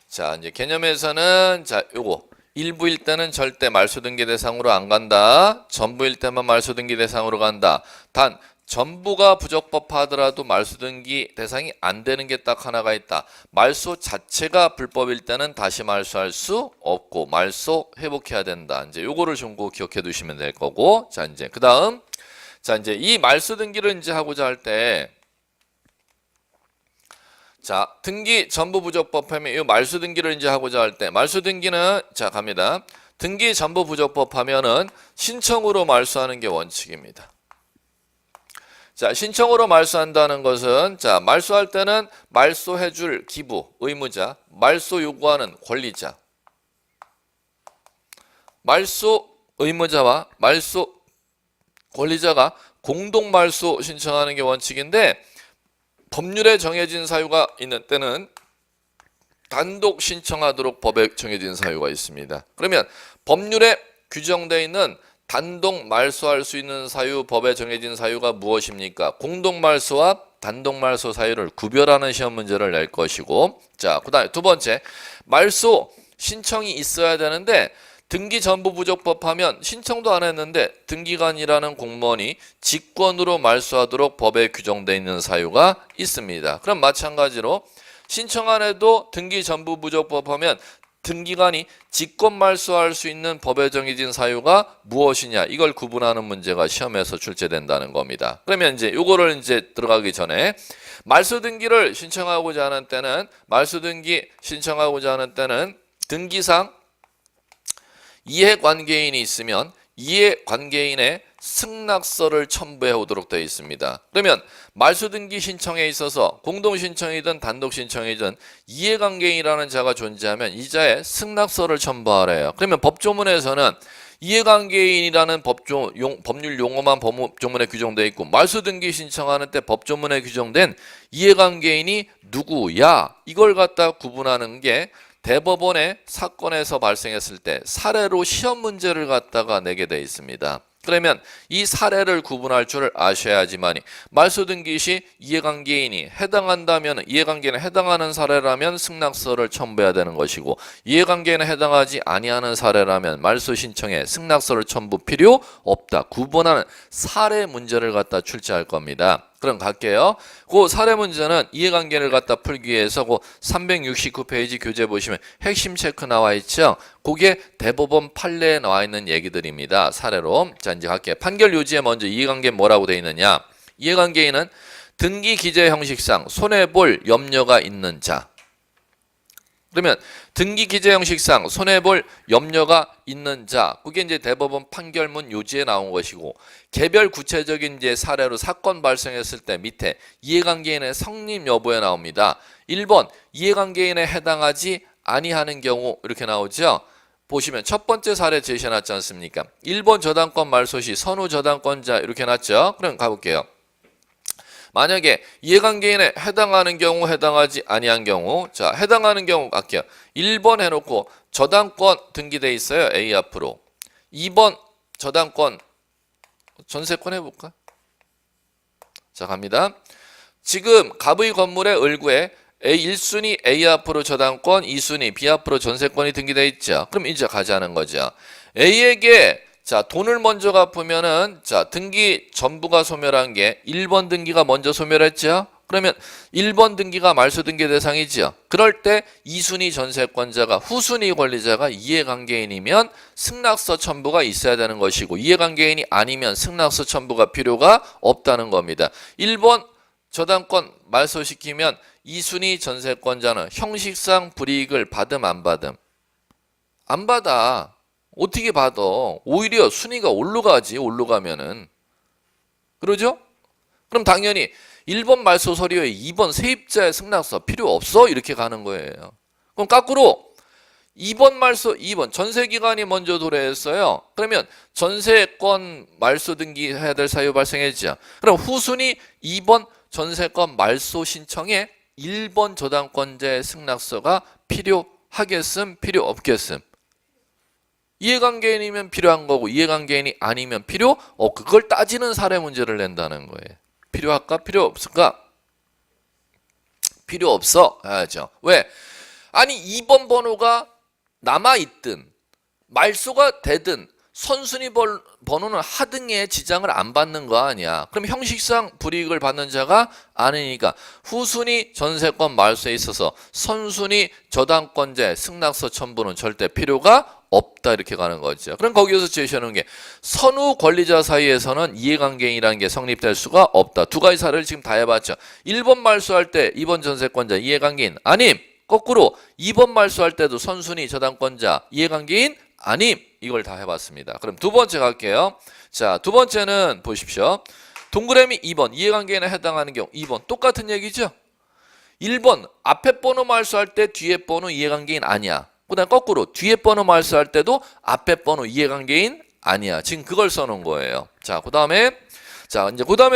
자, 이제 개념에서는 자, 요거 일부일 때는 절대 말소 등기 대상으로 안 간다. 전부일 때만 말소 등기 대상으로 간다. 단 전부가 부적법하더라도 말소 등기 대상이 안 되는 게 딱 하나가 있다. 말소 자체가 불법일 때는 다시 말소할 수 없고 말소 회복해야 된다. 이제 요거를 좀 기억해 두시면 될 거고. 자, 이제 그다음 자, 이제 이 말소 등기를 이제 하고자 할 때 자, 등기 전부 부적법하면 이 말소 등기를 이제 하고자 할 때 말소 등기는 자, 갑니다. 등기전부부족법 하면은 신청으로 말소하는 게 원칙입니다. 자, 신청으로 말소한다는 것은 자, 말소할 때는 말소해줄 기부, 의무자, 말소 요구하는 권리자, 말소 의무자와 말소 권리자가 공동 말소 신청하는 게 원칙인데 법률에 정해진 사유가 있는 때는 단독 신청하도록 법에 정해진 사유가 있습니다. 그러면 법률에 규정되어 있는 단독 말소할 수 있는 사유, 법에 정해진 사유가 무엇입니까? 공동 말소와 단독 말소 사유를 구별하는 시험 문제를 낼 것이고, 자, 그다음에 두 번째, 말소 신청이 있어야 되는데 등기전부부족법 하면 신청도 안 했는데 등기관이라는 공무원이 직권으로 말소하도록 법에 규정되어 있는 사유가 있습니다. 그럼 마찬가지로 신청 안 해도 등기전부부족법 하면 등기관이 직권 말소할 수 있는 법에 정해진 사유가 무엇이냐, 이걸 구분하는 문제가 시험에서 출제된다는 겁니다. 그러면 이제 요거를 이제 들어가기 전에 말소 등기를 신청하고자 하는 때는 등기상 이해관계인이 있으면 이해관계인의 승낙서를 첨부해 오도록 되어 있습니다. 그러면 말소등기 신청에 있어서 공동신청이든 단독신청이든 이해관계인이라는 자가 존재하면 이 자의 승낙서를 첨부하래요. 그러면 법조문에서는 이해관계인이라는 법률 용어만 법조문에 규정되어 있고 말소등기 신청하는 때 법조문에 규정된 이해관계인이 누구야, 이걸 갖다 구분하는 게 대법원의 사건에서 발생했을 때 사례로 시험 문제를 갖다가 내게 되어 있습니다. 그러면 이 사례를 구분할 줄 아셔야지만이 말소등기 시 이해관계인이 해당한다면, 이해관계인에 해당하는 사례라면 승낙서를 첨부해야 되는 것이고 이해관계인에 해당하지 아니하는 사례라면 말소 신청에 승낙서를 첨부 필요 없다. 구분하는 사례 문제를 갖다 출제할 겁니다. 그럼 갈게요. 그 사례 문제는 이해관계를 갖다 풀기 위해서 그 369페이지 교재 보시면 핵심 체크 나와 있죠. 그게 대법원 판례에 나와 있는 얘기들입니다. 사례로. 자, 이제 갈게요. 판결 요지에 먼저 이해관계 뭐라고 되어 있느냐. 이해관계인은 등기 기재 형식상 손해볼 염려가 있는 자. 그러면 등기 기재 형식상 손해볼 염려가 있는 자, 그게 이제 대법원 판결문 요지에 나온 것이고 개별 구체적인 이제 사례로 사건 발생했을 때 밑에 이해관계인의 성립 여부에 나옵니다. 1번 이해관계인에 해당하지 아니하는 경우 이렇게 나오죠. 보시면 첫 번째 사례 제시해놨지 않습니까? 1번 저당권 말소 시 선후 저당권자 이렇게 놨죠. 그럼 가볼게요. 만약에 이해관계인에 해당하는 경우, 해당하지 아니한 경우, 자, 해당하는 경우 갈게요. 1번 해놓고 저당권 등기돼 있어요. A 앞으로. 2번 저당권 전세권 해볼까? 자, 갑니다. 지금 갑의 건물의 을구에 A1순위 A 앞으로 저당권, 2순위 B 앞으로 전세권이 등기돼 있죠. 그럼 이제 가자는 거죠. A에게 자, 돈을 먼저 갚으면은 자, 등기 전부가 소멸한 게 1번 등기가 먼저 소멸했죠. 그러면 1번 등기가 말소 등기 대상이죠. 그럴 때 2순위 전세권자가 후순위 권리자가 이해관계인이면 승낙서 첨부가 있어야 되는 것이고 이해관계인이 아니면 승낙서 첨부가 필요가 없다는 겁니다. 1번 저당권 말소시키면 2순위 전세권자는 형식상 불이익을 받음 안 받음? 안 받아. 어떻게 받아? 오히려 순위가 올라가지, 올라가면은. 그러죠? 그럼 당연히 1번 말소 서류에 2번 세입자의 승낙서 필요 없어? 이렇게 가는 거예요. 그럼 거꾸로 2번 말소, 2번 전세기간이 먼저 도래했어요. 그러면 전세권 말소 등기해야 될 사유 발생했죠. 그럼 후순위 2번 전세권 말소 신청에 1번 저당권자의 승낙서가 필요하겠음, 필요 없겠음? 이해관계인이면 필요한 거고 이해관계인이 아니면 필요 그걸 따지는 사례 문제를 낸다는 거예요. 필요할까? 필요 없을까? 필요 없어 해야죠. 왜? 아니 2번 번호가 남아있든 말소가 되든 선순위 번호는 하등에 지장을 안 받는 거 아니야. 그럼 형식상 불이익을 받는 자가 아니니까 후순위 전세권 말소에 있어서 선순위 저당권자의 승낙서 첨부는 절대 필요가 없다 이렇게 가는 거죠. 그럼 거기에서 제시하는 게 선후 권리자 사이에서는 이해관계인이라는 게 성립될 수가 없다. 두 가지 사례를 지금 다 해봤죠. 1번 말소할 때 2번 전세권자 이해관계인 아님, 거꾸로 2번 말소할 때도 선순위 저당권자 이해관계인 아님. 이걸 다 해봤습니다. 그럼 두 번째 갈게요. 자, 두 번째는 보십시오. 동그라미 2번 이해관계인에 해당하는 경우 2번 똑같은 얘기죠. 1번 앞에 번호 말소할 때 뒤에 번호 이해관계인 아니야. 그다음 거꾸로 뒤에 번호 말소할 때도 앞에 번호 이해관계인 아니야. 지금 그걸 써놓은 거예요. 자, 그다음에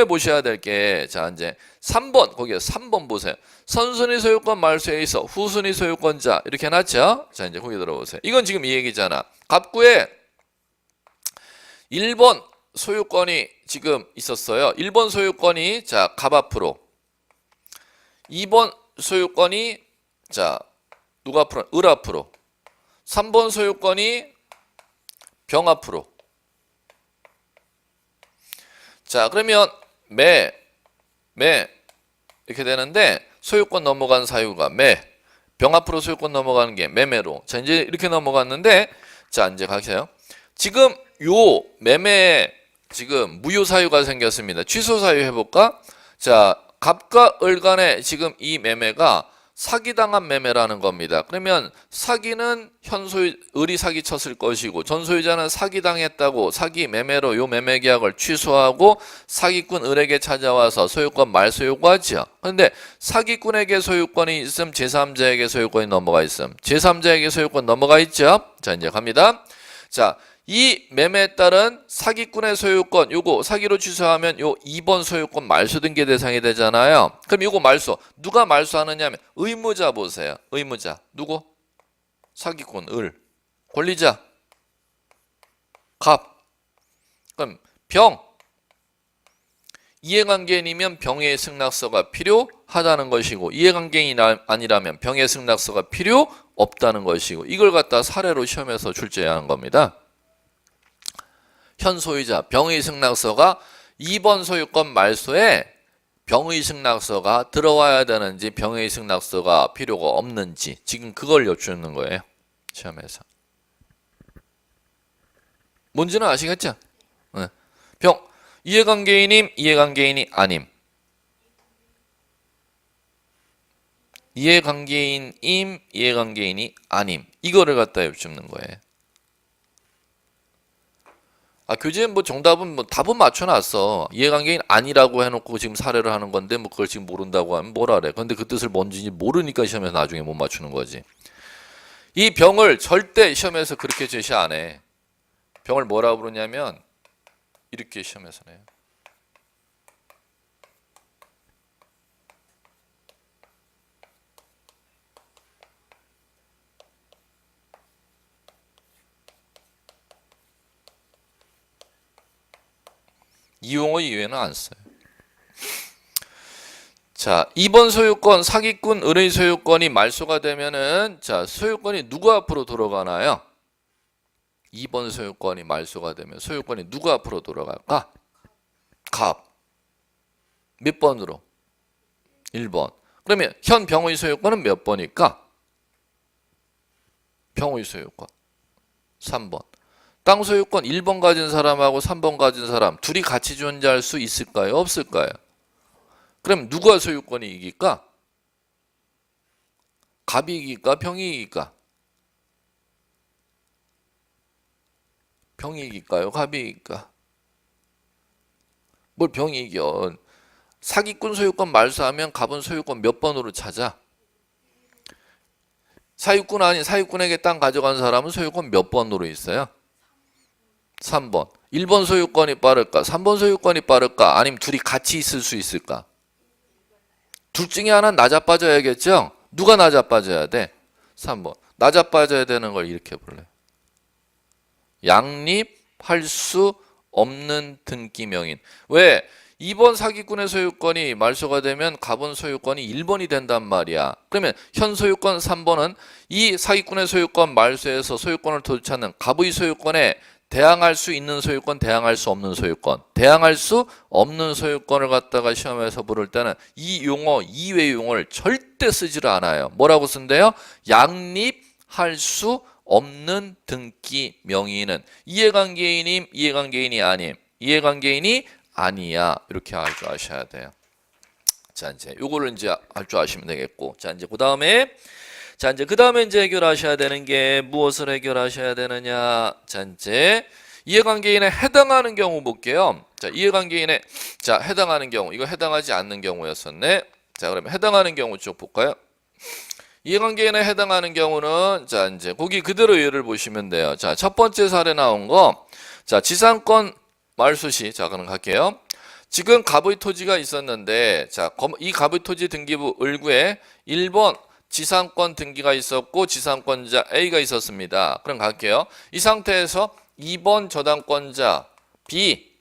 보셔야 될 게 자 이제 3번 거기에 3번 보세요. 선순위 소유권 말소에 있어 후순위 소유권자 이렇게 해놨죠. 자 이제 거기 들어보세요. 이건 지금 이 얘기잖아. 갑구에 1번 소유권이 지금 있었어요. 1번 소유권이 자 갑 앞으로 2번 소유권이 자 누가 앞으로? 을 앞으로 3번 소유권이 병 앞으로. 자 그러면 매 이렇게 되는데 소유권 넘어간 사유가 병 앞으로 소유권 넘어가는 게 매매로. 자 이제 이렇게 넘어갔는데 자 이제 가세요. 지금 요 매매에 지금 무효 사유가 생겼습니다. 취소 사유 해볼까? 자 갑과 을 간에 지금 이 매매가 사기당한 매매라는 겁니다. 그러면 사기는 을이 사기 쳤을 것이고 전소유자는 사기당했다고 사기 매매로 요 매매 계약을 취소하고 사기꾼 을에게 찾아와서 소유권 말소 요구하죠. 그런데 사기꾼에게 소유권이 있음 제3자에게 소유권이 넘어가 있음 제3자에게 소유권 넘어가 있죠. 자 이제 갑니다. 자 이 매매에 따른 사기꾼의 소유권 요거 사기로 취소하면 요 2번 소유권 말소 등기 대상이 되잖아요. 그럼 요거 말소 누가 말소하느냐 하면 의무자 보세요. 의무자 누구? 사기꾼 을. 권리자 갑. 그럼 병 이해관계인이면 병의 승낙서가 필요하다는 것이고 이해관계인이 아니라면 병의 승낙서가 필요 없다는 것이고 이걸 갖다 사례로 시험에서 출제한 겁니다. 현 소유자 병의 승낙서가 2번 소유권 말소에 병의 승낙서가 들어와야 되는지 병의 승낙서가 필요가 없는지 지금 그걸 여쭈는 거예요. 시험에서. 뭔지는 아시겠죠? 네. 병 이해관계인임 이해관계인이 아님. 이해관계인임 이해관계인이 아님. 이거를 갖다 여쭙는 거예요. 교재에 뭐 정답은 뭐 답은 맞춰놨어. 이해관계인 아니라고 해놓고 지금 사례를 하는 건데 뭐 그걸 지금 모른다고 하면 뭐라 그래. 근데 그 뜻을 뭔지 모르니까 시험에서 나중에 못 맞추는 거지. 이 병을 절대 시험에서 그렇게 제시 안 해. 병을 뭐라고 부르냐면 이렇게 시험에서 해요. 이 용어 이외에는 안 써요. 자, 2번 소유권 사기꾼 을의 소유권이 말소가 되면은 자, 소유권이 누구 앞으로 돌아가나요? 2번 소유권이 말소가 되면 소유권이 누구 앞으로 돌아갈까? 갑. 몇 번으로? 1번. 그러면 현 병의 소유권은 몇 번일까? 병의 소유권 3번. 땅 소유권 1번 가진 사람하고 3번 가진 사람 둘이 같이 존재할 수 있을까요? 없을까요? 그럼 누가 소유권이 이길까? 갑이 이길까? 병이 이길까? 병이 이길까요? 갑이 이길까? 뭘 병이 이겨? 사기꾼 소유권 말소하면 갑은 소유권 몇 번으로 찾아? 사기꾼 아닌 사기꾼에게 땅 가져간 사람은 소유권 몇 번으로 있어요? 3번. 1번 소유권이 빠를까? 3번 소유권이 빠를까? 아니면 둘이 같이 있을 수 있을까? 둘 중에 하나는 낮아빠져야겠죠? 누가 낮아빠져야 돼? 3번. 낮아빠져야 되는 걸 이렇게 볼래요. 양립할 수 없는 등기 명인. 왜? 2번 사기꾼의 소유권이 말소가 되면 갑은 소유권이 1번이 된단 말이야. 그러면 현 소유권 3번은 이 사기꾼의 소유권 말소에서 소유권을 도착하는 갑의 소유권에 대항할 수 있는 소유권, 대항할 수 없는 소유권. 대항할 수 없는 소유권을 갖다가 시험에서 부를 때는 이 용어, 이외 용어를 절대 쓰지를 않아요. 뭐라고 쓴대요? 양립할 수 없는 등기 명의는 이해관계인임, 이해관계인이 아님. 이해관계인이 아니야. 이렇게 할 줄 아셔야 돼요. 자, 이제 요거를 이제 할 줄 아시면 되겠고. 자, 이제 그 다음에 자, 이제 그 다음에 이제 해결하셔야 되는 게 무엇을 해결하셔야 되느냐? 자, 이제 이해관계인에 해당하는 경우 볼게요. 자, 이해관계인에 자 해당하는 경우, 이거 해당하지 않는 경우였었네. 자, 그러면 해당하는 경우 쭉 볼까요? 이해관계인에 해당하는 경우는 자 이제 거기 그대로 예를 보시면 돼요. 자, 첫 번째 사례 나온 거, 자 지상권 말소시, 자 그럼 갈게요. 지금 갑의 토지가 있었는데, 자 이 갑의 토지 등기부 을구에 1번 지상권 등기가 있었고 지상권자 A가 있었습니다. 그럼 갈게요. 이 상태에서 2번 저당권자 B,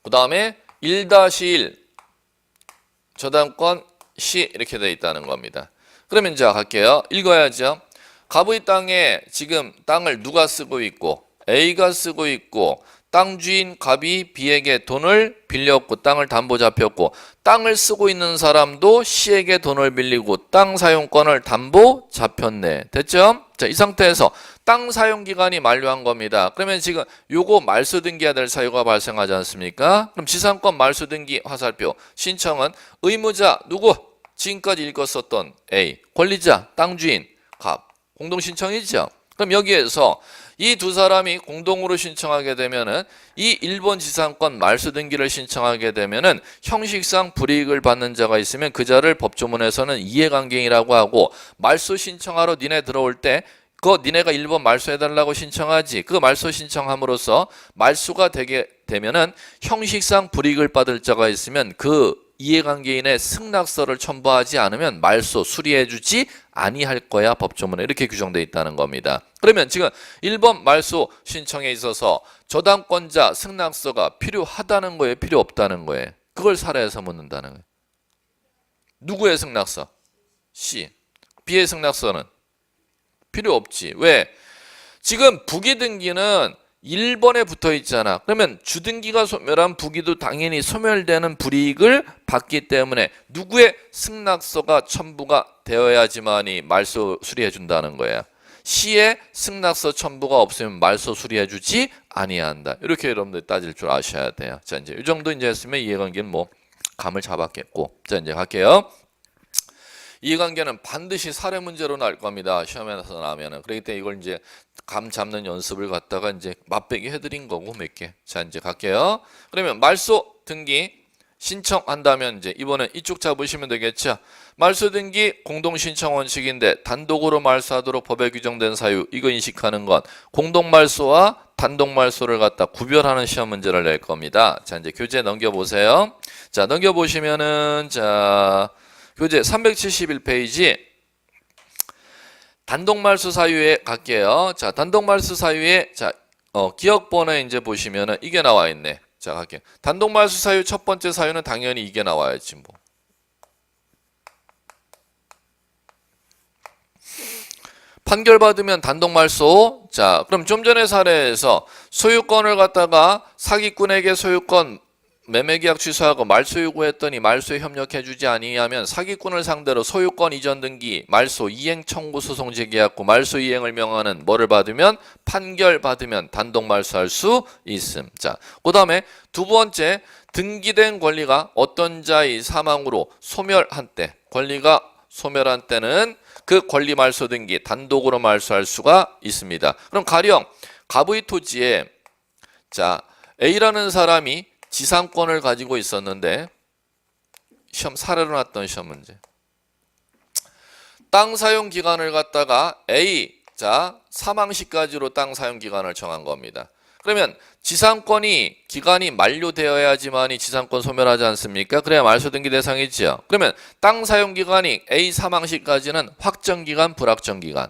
그 다음에 1-1 저당권 C 이렇게 되어 있다는 겁니다. 그러면 이제 갈게요. 읽어야죠. 갑의 땅에 지금 땅을 누가 쓰고 있고 A가 쓰고 있고 땅 주인 갑이 B에게 돈을 빌렸고 땅을 담보 잡혔고 땅을 쓰고 있는 사람도 C에게 돈을 빌리고 땅 사용권을 담보 잡혔네. 됐죠? 자, 이 상태에서 땅 사용 기간이 만료한 겁니다. 그러면 지금 요거 말소 등기해야 될 사유가 발생하지 않습니까? 그럼 지상권 말소 등기 화살표 신청은 의무자 누구? 지금까지 읽었었던 A, 권리자 땅 주인 갑, 공동 신청이죠. 그럼 여기에서 이 두 사람이 공동으로 신청하게 되면은 이 1번 지상권 말소 등기를 신청하게 되면은 형식상 불이익을 받는 자가 있으면 그 자를 법조문에서는 이해관계인이라고 하고, 말소 신청하러 니네 들어올 때 그거 니네가 1번 말소해달라고 신청하지, 그 말소 신청함으로써 말소가 되게 되면은 형식상 불이익을 받을 자가 있으면 그 이해관계인의 승낙서를 첨부하지 않으면 말소 수리해주지 아니할 거야. 법조문에 이렇게 규정되어 있다는 겁니다. 그러면 지금 1번 말소 신청에 있어서 저당권자 승낙서가 필요하다는 거예요? 필요 없다는 거예요? 그걸 사례에서 묻는다는 거예요. 누구의 승낙서? C. B의 승낙서는? 필요 없지. 왜? 지금 부기등기는 1번에 붙어 있잖아. 그러면 주등기가 소멸한 부기도 당연히 소멸되는 불이익을 받기 때문에 누구의 승낙서가 첨부가 되어야지만이 말소 수리해 준다는 거야. C의 승낙서 첨부가 없으면 말소 수리해 주지 아니한다. 이렇게 여러분들 따질 줄 아셔야 돼요. 자, 이제 이 정도 이제 했으면 이해관계는 뭐 감을 잡았겠고. 자, 이제 갈게요. 이해관계는 반드시 사례 문제로 나올 겁니다. 시험에서 나오면은. 그렇기 때문에 이걸 이제 감 잡는 연습을 갖다가 이제 맛배기 해드린 거고 몇 개. 자, 이제 갈게요. 그러면 말소 등기 신청한다면 이제 이번엔 이쪽 잡으시면 되겠죠. 말소 등기 공동 신청 원칙인데 단독으로 말소하도록 법에 규정된 사유, 이거 인식하는 건 공동 말소와 단독 말소를 갖다 구별하는 시험 문제를 낼 겁니다. 자, 이제 교재 넘겨보세요. 자, 넘겨보시면은 자. 교재 371페이지 단독말소 사유에 갈게요. 자, 단독말소 사유에 자, 기억번호에 이제 보시면은 이게 나와 있네. 자, 갈게요. 단독말소 사유 첫 번째 사유는 당연히 이게 나와야지 뭐. 판결받으면 단독말소. 자, 그럼 좀 전에 사례에서 소유권을 갖다가 사기꾼에게 소유권 매매계약 취소하고 말소 요구했더니 말소에 협력해주지 아니하면 사기꾼을 상대로 소유권 이전 등기, 말소 이행 청구 소송 제기하고 말소 이행을 명하는 뭐를 받으면 판결받으면 단독 말소할 수 있음. 자, 그 다음에 두 번째 등기된 권리가 어떤 자의 사망으로 소멸한 때, 권리가 소멸한 때는 그 권리 말소 등기 단독으로 말소할 수가 있습니다. 그럼 가령 갑의 토지에 자 A라는 사람이 지상권을 가지고 있었는데 시험 사례로 났던 시험 문제. 땅 사용 기간을 갖다가 A 자 사망 시까지로 땅 사용 기간을 정한 겁니다. 그러면 지상권이 기간이 만료되어야지만이 지상권 소멸하지 않습니까? 그래야 말소 등기 대상이지요. 그러면 땅 사용 기간이 A 사망 시까지는 확정 기간, 불확정 기간.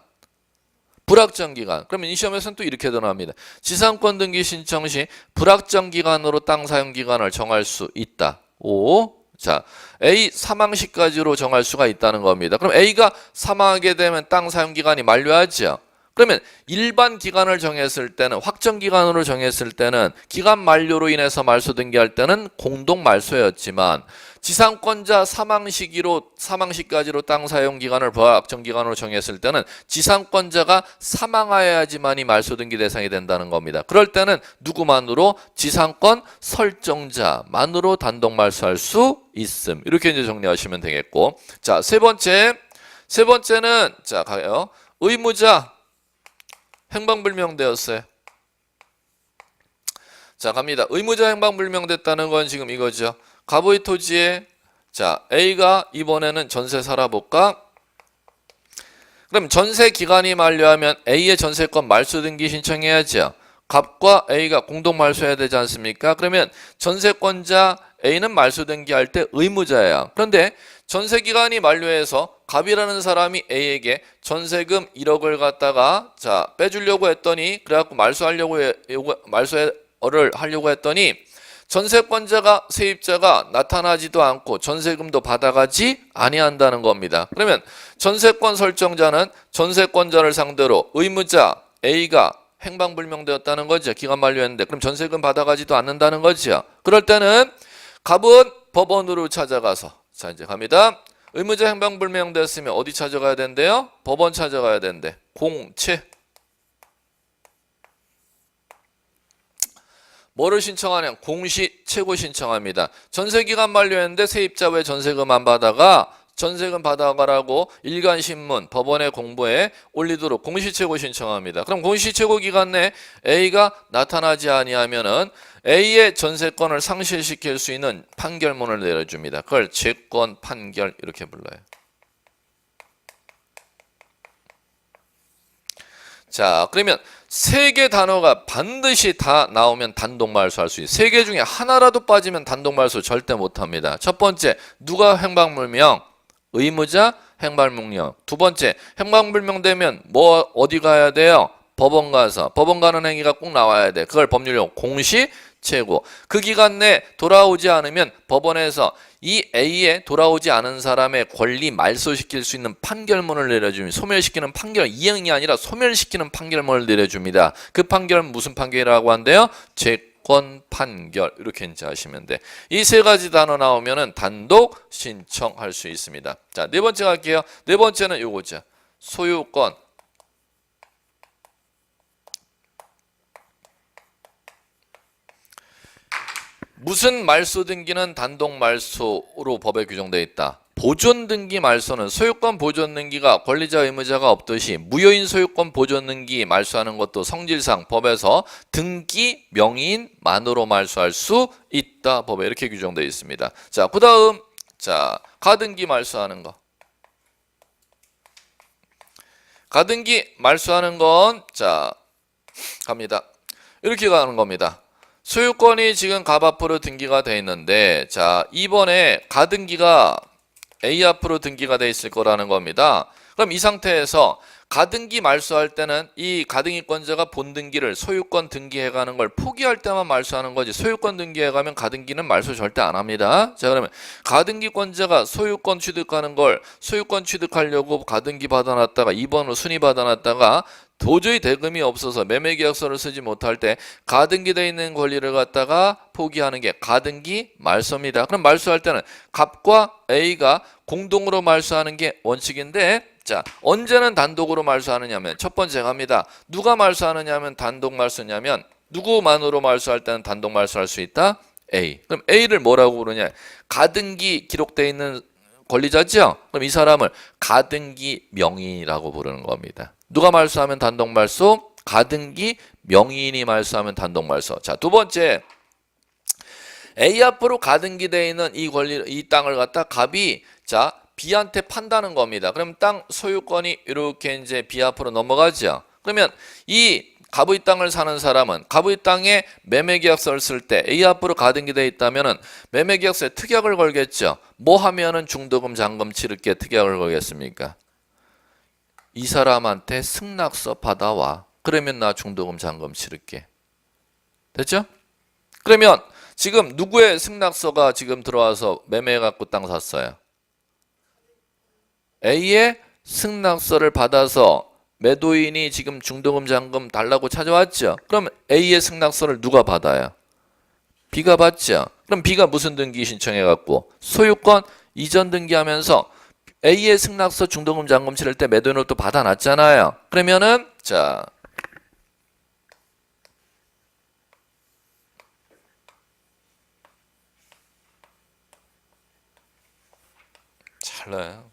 불확정 기간. 그러면 이 시험에서는 또 이렇게 나옵니다. 지상권 등기 신청 시 불확정 기간으로 땅 사용 기간을 정할 수 있다. 오. 자, A 사망 시까지로 정할 수가 있다는 겁니다. 그럼 A가 사망하게 되면 땅 사용 기간이 만료하죠. 그러면 일반 기간을 정했을 때는 확정 기간으로 정했을 때는 기간 만료로 인해서 말소 등기할 때는 공동 말소였지만 지상권자 사망 시까지로 땅 사용 기간을 불확정 기간으로 정했을 때는 지상권자가 사망하여야지만이 말소 등기 대상이 된다는 겁니다. 그럴 때는 누구만으로 지상권 설정자만으로 단독 말소할 수 있음. 이렇게 이제 정리하시면 되겠고. 자, 세 번째. 세 번째는 자 가요. 의무자 행방불명되었어요. 자 갑니다. 의무자 행방불명됐다는 건 지금 이거죠. 갑의 토지에 자 A가 이번에는 전세 살아볼까? 그럼 전세 기간이 만료하면 A의 전세권 말소 등기 신청해야죠. 갑과 A가 공동 말소해야 되지 않습니까? 그러면 전세권자 A는 말소 등기할 때 의무자예요. 그런데 전세 기간이 만료해서 갑이라는 사람이 A에게 전세금 1억을 갖다가 자 빼주려고 했더니 그래갖고 말소를 하려고 했더니 전세권자가 세입자가 나타나지도 않고 전세금도 받아가지 아니한다는 겁니다. 그러면 전세권 설정자는 전세권자를 상대로 의무자 A가 행방불명되었다는 거죠. 기간 만료했는데 그럼 전세금 받아가지도 않는다는 거죠. 그럴 때는 갑은 법원으로 찾아가서 자 이제 갑니다. 의무자 행방불명되었으면 어디 찾아가야 된대요? 법원 찾아가야 된대. 공채 뭐를 신청하냐? 공시채고 신청합니다. 전세기간 만료했는데 세입자 왜 전세금 안 받아가? 전세금 받아가라고 일간신문 법원의 공보에 올리도록 공시채고 신청합니다. 그럼 공시채고 기간 내 A가 나타나지 아니하면은 A의 전세권을 상실시킬 수 있는 판결문을 내려줍니다. 그걸 채권 판결 이렇게 불러요. 자 그러면 세 개 단어가 반드시 다 나오면 단독 말소할 수 있어요. 세 개 중에 하나라도 빠지면 단독 말소 절대 못합니다. 첫 번째 누가 행방불명? 의무자 행방불명. 두 번째 행방불명되면 뭐 어디 가야 돼요? 법원 가서 법원 가는 행위가 꼭 나와야 돼. 그걸 법률용 공시채고. 그 기간 내 돌아오지 않으면 법원에서 이 A에 돌아오지 않은 사람의 권리 말소시킬 수 있는 판결문을 내려줍니다. 소멸시키는 판결, 이행이 아니라 소멸시키는 판결문을 내려줍니다. 그 판결은 무슨 판결이라고 한대요? 채권 판결 이렇게 이제 하시면 돼. 이 세 가지 단어 나오면은 단독 신청할 수 있습니다. 자, 네 번째 갈게요. 네 번째는 요거죠. 소유권. 무슨 말소 등기는 단독 말소로 법에 규정되어 있다. 보존 등기 말소는 소유권 보존 등기가 권리자 의무자가 없듯이 무효인 소유권 보존 등기 말소하는 것도 성질상 법에서 등기 명의인만으로 말소할 수 있다. 법에 이렇게 규정되어 있습니다. 자, 그다음 자, 가등기 말소하는 거. 가등기 말소하는 건 자, 갑니다. 이렇게 가는 겁니다. 소유권이 지금 갑 앞으로 등기가 돼 있는데 자 이번에 가등기가 A 앞으로 등기가 돼 있을 거라는 겁니다. 그럼 이 상태에서 가등기 말소할 때는 이 가등기권자가 본등기를 소유권 등기해가는 걸 포기할 때만 말소하는 거지 소유권 등기해가면 가등기는 말소 절대 안 합니다. 자 그러면 가등기권자가 소유권 취득하는 걸 소유권 취득하려고 가등기 받아놨다가 2번으로 순위 받아놨다가 도저히 대금이 없어서 매매계약서를 쓰지 못할 때 가등기되어 있는 권리를 갖다가 포기하는 게 가등기 말소입니다. 그럼 말소할 때는 갑과 A가 공동으로 말소하는 게 원칙인데 자 언제는 단독으로 말소하느냐면 첫 번째 갑니다. 누가 말소하느냐면 단독 말소냐면 누구만으로 말소할 때는 단독 말소할 수 있다? A. 그럼 A를 뭐라고 부르냐? 가등기 기록되어 있는 권리자죠? 그럼 이 사람을 가등기 명의인이라고 부르는 겁니다. 누가 말소하면 단독 말소? 가등기 명의인이 말소하면 단독 말소. 자, 두 번째. A 앞으로 가등기되어 있는 이 땅을 갖다 갑이 자, B한테 판다는 겁니다. 그럼 땅 소유권이 이렇게 이제 B 앞으로 넘어가죠. 그러면 이 갑의 땅을 사는 사람은 갑의 땅에 매매계약서를 쓸 때 A 앞으로 가등기되어 있다면은 매매계약서에 특약을 걸겠죠. 뭐 하면은 중도금 잔금 치를 게 특약을 걸겠습니까? 이 사람한테 승낙서 받아와. 그러면 나 중도금 잔금 치를게. 됐죠? 그러면 지금 누구의 승낙서가 지금 들어와서 매매해갖고 땅 샀어요? A의 승낙서를 받아서 매도인이 지금 중도금 잔금 달라고 찾아왔죠. 그럼 A의 승낙서를 누가 받아요? B가 받죠. 그럼 B가 무슨 등기 신청해갖고 소유권 이전 등기하면서 A의 승낙서 중도금 잔금 치를 때 매도인으로 또 받아놨잖아요. 그러면은 자 잘라요.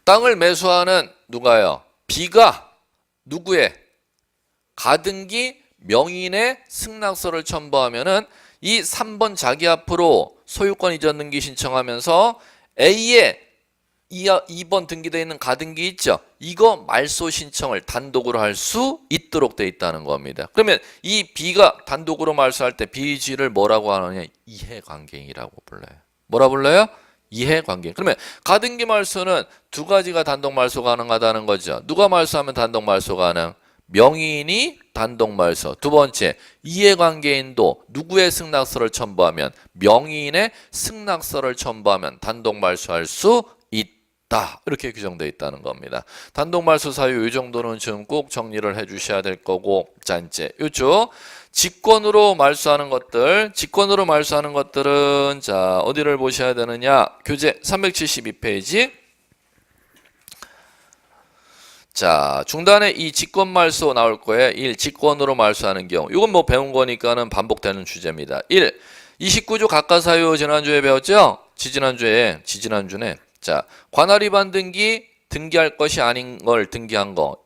땅을 매수하는 누가요? B가 누구의 가등기 명인의 승낙서를 첨부하면은 이 3번 자기 앞으로 소유권 이전 등기 신청하면서 A의 2번 등기되어 있는 가등기 있죠? 이거 말소 신청을 단독으로 할 수 있도록 되어 있다는 겁니다. 그러면 이 B가 단독으로 말소할 때 BG를 뭐라고 하느냐? 이해관계인이라고 불러요. 뭐라 불러요? 이해관계인. 그러면 가등기 말소는 두 가지가 단독 말소 가능하다는 거죠. 누가 말소하면 단독 말소 가능? 명의인이 단독 말소. 두 번째, 이해관계인도 누구의 승낙서를 첨부하면 명의인의 승낙서를 첨부하면 단독 말소할 수 있다. 이렇게 규정되어 있다는 겁니다. 단독 말소 사유 이 정도는 지금 꼭 정리를 해 주셔야 될 거고, 자 이제 요쪽 직권으로 말소하는 것들, 직권으로 말소하는 것들은 자 어디를 보셔야 되느냐? 교재 372페이지. 자, 중단에 이 직권 말소 나올 거예요. 1. 직권으로 말소하는 경우. 이건 뭐 배운 거니까는 반복되는 주제입니다. 1. 29조 가가사유 지난주에 배웠죠? 지지난주네. 자, 관할 위반 등기, 등기할 것이 아닌 걸 등기한 거.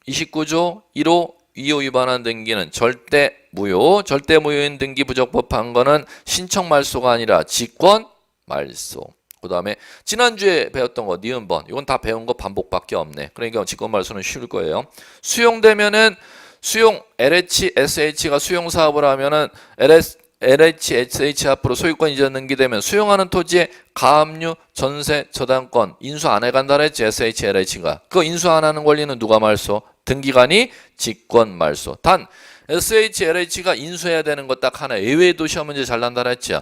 29조 1호 2호 위반한 등기는 절대 무효. 절대 무효인 등기 부적법한 거는 신청 말소가 아니라 직권 말소. 그 다음에 지난주에 배웠던 거 니은번 이건 다 배운 거 반복밖에 없네. 그러니까 직권 말소는 쉬울 거예요. 수용되면은 수용 LH, SH가 수용 사업을 하면은 LH, SH 앞으로 소유권 이전 등기되면 수용하는 토지에 가압류, 전세, 저당권 인수 안 해간다 그랬지. SH, LH가 그거 인수 안 하는 권리는 누가 말소? 등기관이 직권 말소. 단 SH, LH가 인수해야 되는 거 딱 하나. 예외도 시험 문제 잘 난다 그랬지.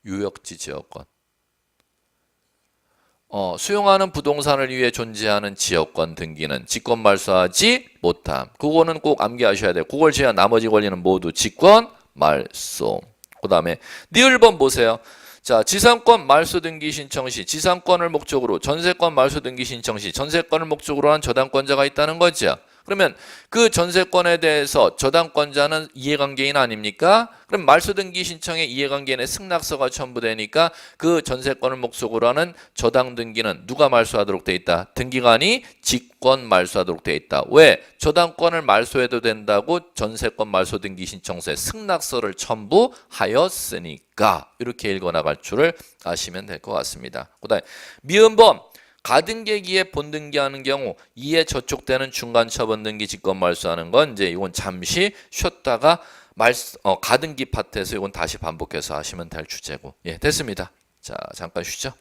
유역지 지역권. 수용하는 부동산을 위해 존재하는 지역권 등기는 직권 말소하지 못함. 그거는 꼭 암기하셔야 돼요. 그걸 제한 나머지 권리는 모두 직권 말소. 그 다음에 니을번 보세요. 자, 지상권 말소 등기 신청 시 지상권을 목적으로 전세권 말소 등기 신청 시 전세권을 목적으로 한 저당권자가 있다는 거죠. 그러면 그 전세권에 대해서 저당권자는 이해관계인 아닙니까? 그럼 말소 등기 신청에 이해관계인의 승낙서가 첨부되니까 그 전세권을 목적으로 하는 저당 등기는 누가 말소하도록 돼 있다? 등기관이 직권 말소하도록 돼 있다. 왜? 저당권을 말소해도 된다고 전세권 말소 등기 신청서에 승낙서를 첨부하였으니까 이렇게 읽어나갈 줄을 아시면 될 것 같습니다. 그다음에 미음범 가등기기에 본등기하는 경우 이에 저촉되는 중간 처분 등기 직권 말소하는 건 이제 이건 잠시 쉬었다가 가등기 파트에서 이건 다시 반복해서 하시면 될 주제고. 예, 됐습니다. 자, 잠깐 쉬죠.